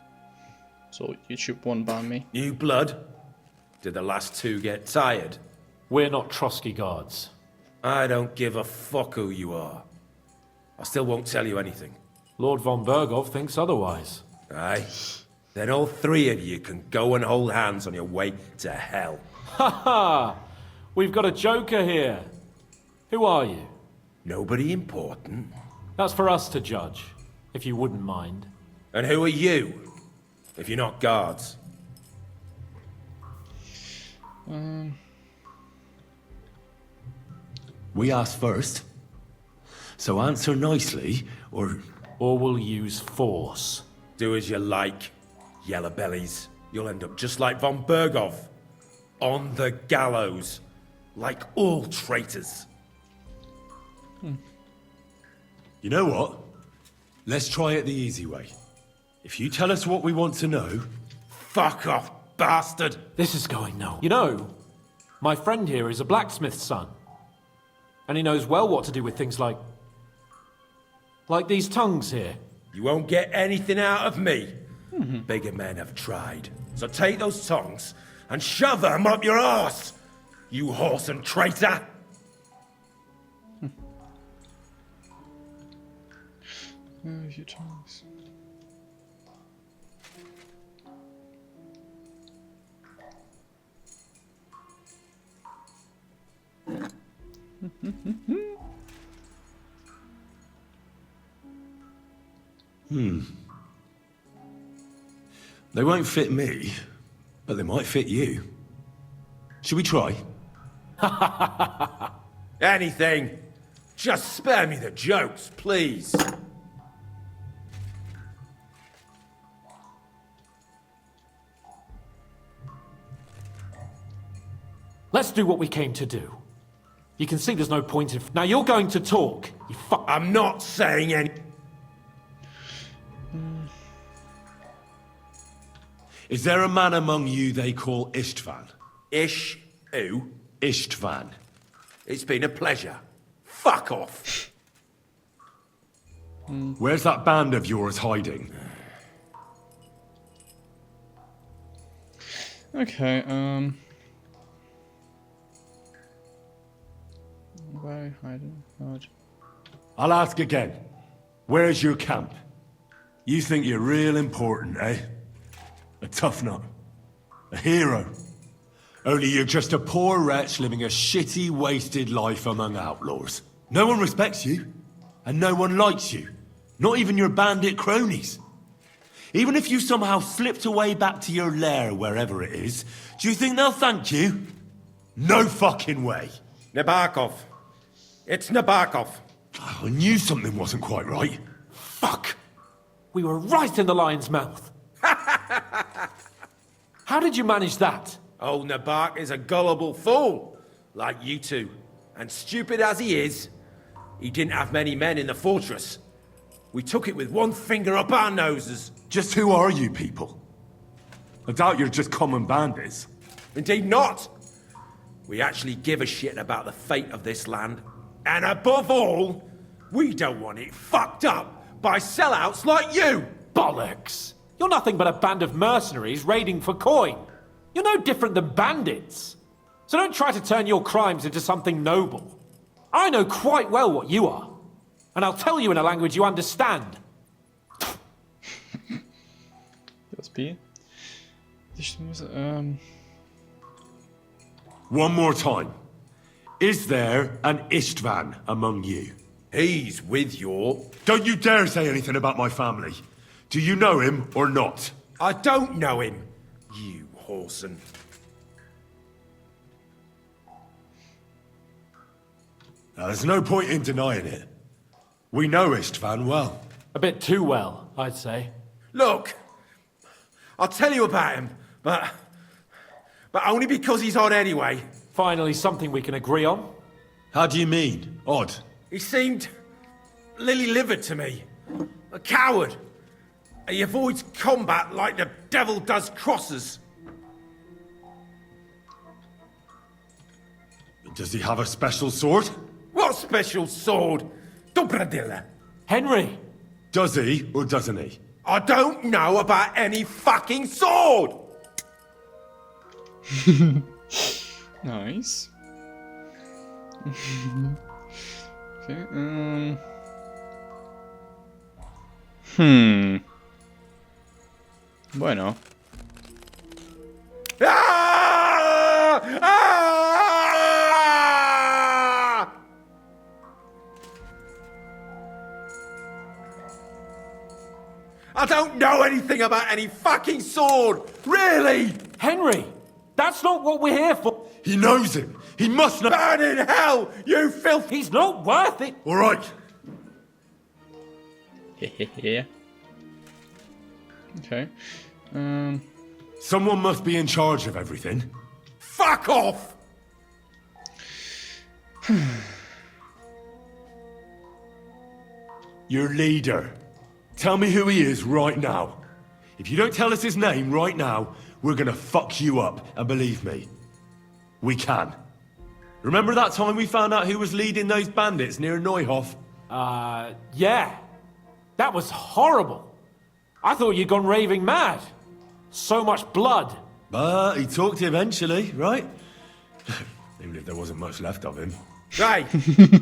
so YouTube won't ban me. New blood? Did the last two get tired? We're not Trotsky guards. I don't give a fuck who you are. I still won't tell you anything. Lord von Bergov thinks otherwise. Aye. Then all three of you can go and hold hands on your way to hell. Ha ha! We've got a joker here. Who are you? Nobody important. That's for us to judge, if you wouldn't mind. And who are you, if you're not guards? We asked first. So answer nicely, or or we'll use force. Do as you like, yellow bellies. You'll end up just like von Berghoff. On the gallows. Like all traitors. You know what? Let's try it the easy way. If you tell us what we want to know... Fuck off, bastard! This is going nowhere. You know, my friend here is a blacksmith's son. And he knows well what to do with things like these tongues here. You won't get anything out of me. Bigger men have tried. So take those tongues and shove them up your arse, you whoreson traitor! Your tongues. They won't fit me, but they might fit you. Should we try? Anything. Just spare me the jokes, please. Let's do what we came to do. You can see there's no point in... Now you're going to talk, you fuck... I'm not saying any... Is there a man among you they call Istvan? Ish who? Istvan. It's been a pleasure. Fuck off. Where's that band of yours hiding? Okay, where hiding? I'll ask again. Where's your camp? You think you're real important, eh? A tough nut. A hero. Only you're just a poor wretch living a shitty, wasted life among outlaws. No one respects you, and no one likes you. Not even your bandit cronies. Even if you somehow slipped away back to your lair, wherever it is, do you think they'll thank you? No fucking way. Nabokov. It's Nabokov. Oh, I knew something wasn't quite right. Fuck! We were right in the lion's mouth. How did you manage that? Old Nabok is a gullible fool, like you two. And stupid as he is, he didn't have many men in the fortress. We took it with one finger up our noses. Just who are you people? I doubt you're just common bandits. Indeed not. We actually give a shit about the fate of this land. And above all, we don't want it fucked up by sellouts like you! Bollocks! You're nothing but a band of mercenaries raiding for coin. You're no different than bandits. So don't try to turn your crimes into something noble. I know quite well what you are. And I'll tell you in a language you understand. Das B. One more time. Is there an Istvan among you? He's with your... Don't you dare say anything about my family. Do you know him or not? I don't know him, you whoreson. Now, there's no point in denying it. We know Istvan well. A bit too well, I'd say. Look, I'll tell you about him, but only because he's odd anyway. Finally, something we can agree on. How do you mean, odd? He seemed lily-livered to me. A coward. He avoids combat like the devil does crosses. Does he have a special sword? What special sword? Dobradilla. Henry! Does he or doesn't he? I don't know about any fucking sword! Nice. Okay, Bueno. Ah! Ah! I don't know anything about any fucking sword! Really! Henry! That's not what we're here for! He knows him! He must know! Burn in hell, you filth! He's not worth it! All right. Yeah. Okay. Someone must be in charge of everything. Fuck off! Your leader. Tell me who he is right now. If you don't tell us his name right now, we're gonna fuck you up. And believe me, we can. Remember that time we found out who was leading those bandits near Neuhof? Yeah. That was horrible. I thought you'd gone raving mad. So much blood. But he talked eventually, right? Even if there wasn't much left of him. Hey,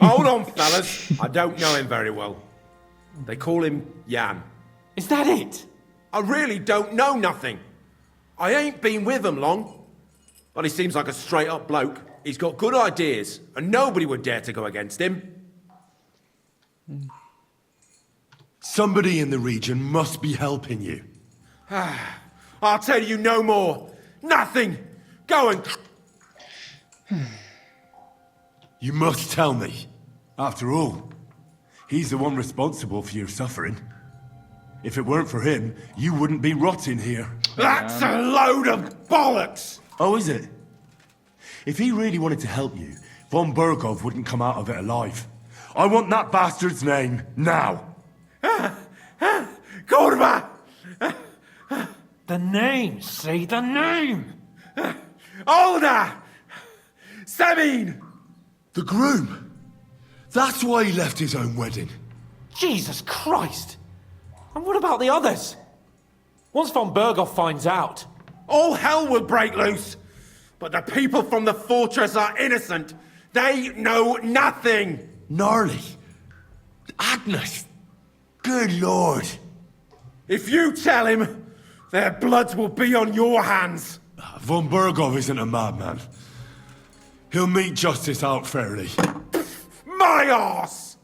hold on, fellas. I don't know him very well. They call him Jan. Is that it? I really don't know nothing. I ain't been with him long. But he seems like a straight-up bloke. He's got good ideas, and nobody would dare to go against him. Somebody in the region must be helping you. I'll tell you no more. Nothing. Go and... You must tell me. After all, he's the one responsible for your suffering. If it weren't for him, you wouldn't be rotting here. That's a load of bollocks! Oh, is it? If he really wanted to help you, von Bergov wouldn't come out of it alive. I want that bastard's name, now! Kurva! The name, say the name! Older! Sabine! The groom! That's why he left his own wedding. Jesus Christ! And what about the others? Once von Berghoff finds out... All hell will break loose! But the people from the fortress are innocent! They know nothing! Gnarly! Agnes! Good lord! If you tell him, their bloods will be on your hands! Von Bergov isn't a madman. He'll meet justice out fairly. My arse!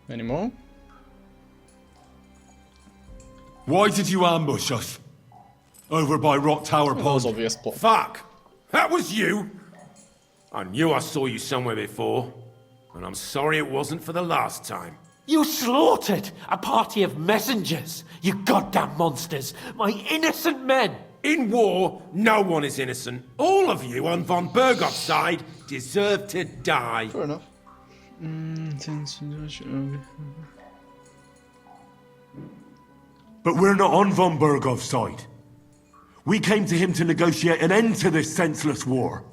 Any more? Why did you ambush us? Over by Rock Tower Pond. Obvious plot. Fuck! That was you! I knew I saw you somewhere before. And I'm sorry it wasn't for the last time. You slaughtered a party of messengers, you goddamn monsters! My innocent men! In war, no one is innocent. All of you on von Bergov's side deserve to die. Fair enough. But we're not on von Bergov's side. We came to him to negotiate an end to this senseless war.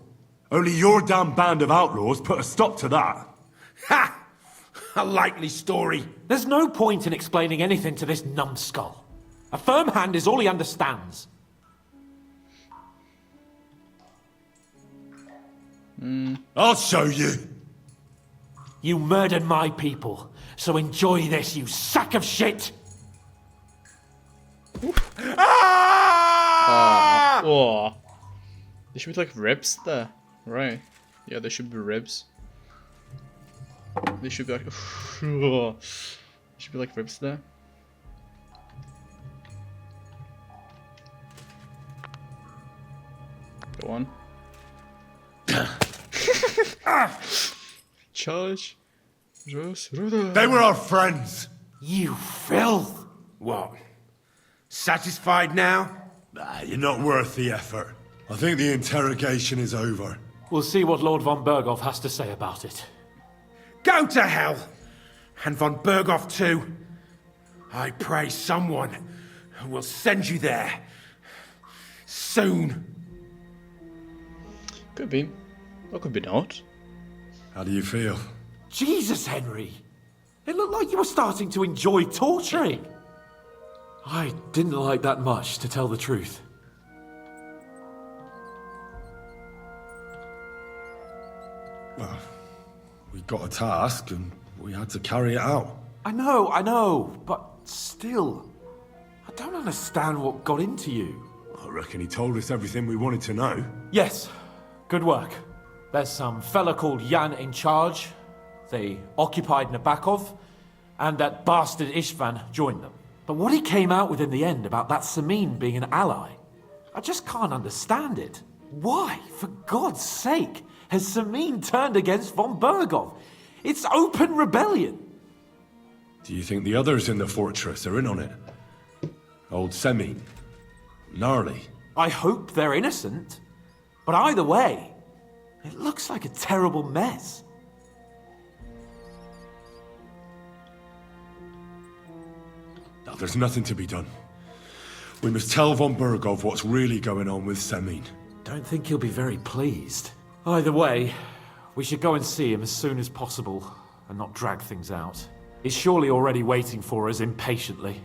Only your damn band of outlaws put a stop to that. Ha! A likely story. There's no point in explaining anything to this numbskull. A firm hand is all he understands. I'll show you. You murdered my people, so enjoy this, you sack of shit! Ah! Oh. There should be like ribs there. Right. Yeah, there should be ribs. There should be like... There should be like ribs there. Go on. Charge. They were our friends. You filth! What? Satisfied now? You're not worth the effort. I think the interrogation is over. We'll see what Lord von Berghoff has to say about it. Go to hell! And von Berghoff too. I pray someone will send you there. Soon. Could be. Or could be not. How do you feel? Jesus, Henry! It looked like you were starting to enjoy torturing. I didn't like that much, to tell the truth. Well, we got a task and we had to carry it out. I know, but still, I don't understand what got into you. I reckon he told us everything we wanted to know. Yes, good work. There's some fella called Jan in charge. They occupied Nabokov, and that bastard Istvan joined them. But what he came out with in the end about that Samin being an ally, I just can't understand it. Why, for God's sake, has Samin turned against von Bergov? It's open rebellion. Do you think the others in the fortress are in on it? Old Semine? Gnarly? I hope they're innocent. But either way, it looks like a terrible mess. Now, there's nothing to be done. We must tell von Burgov what's really going on with Semine. Don't think he'll be very pleased. Either way, we should go and see him as soon as possible and not drag things out. He's surely already waiting for us impatiently.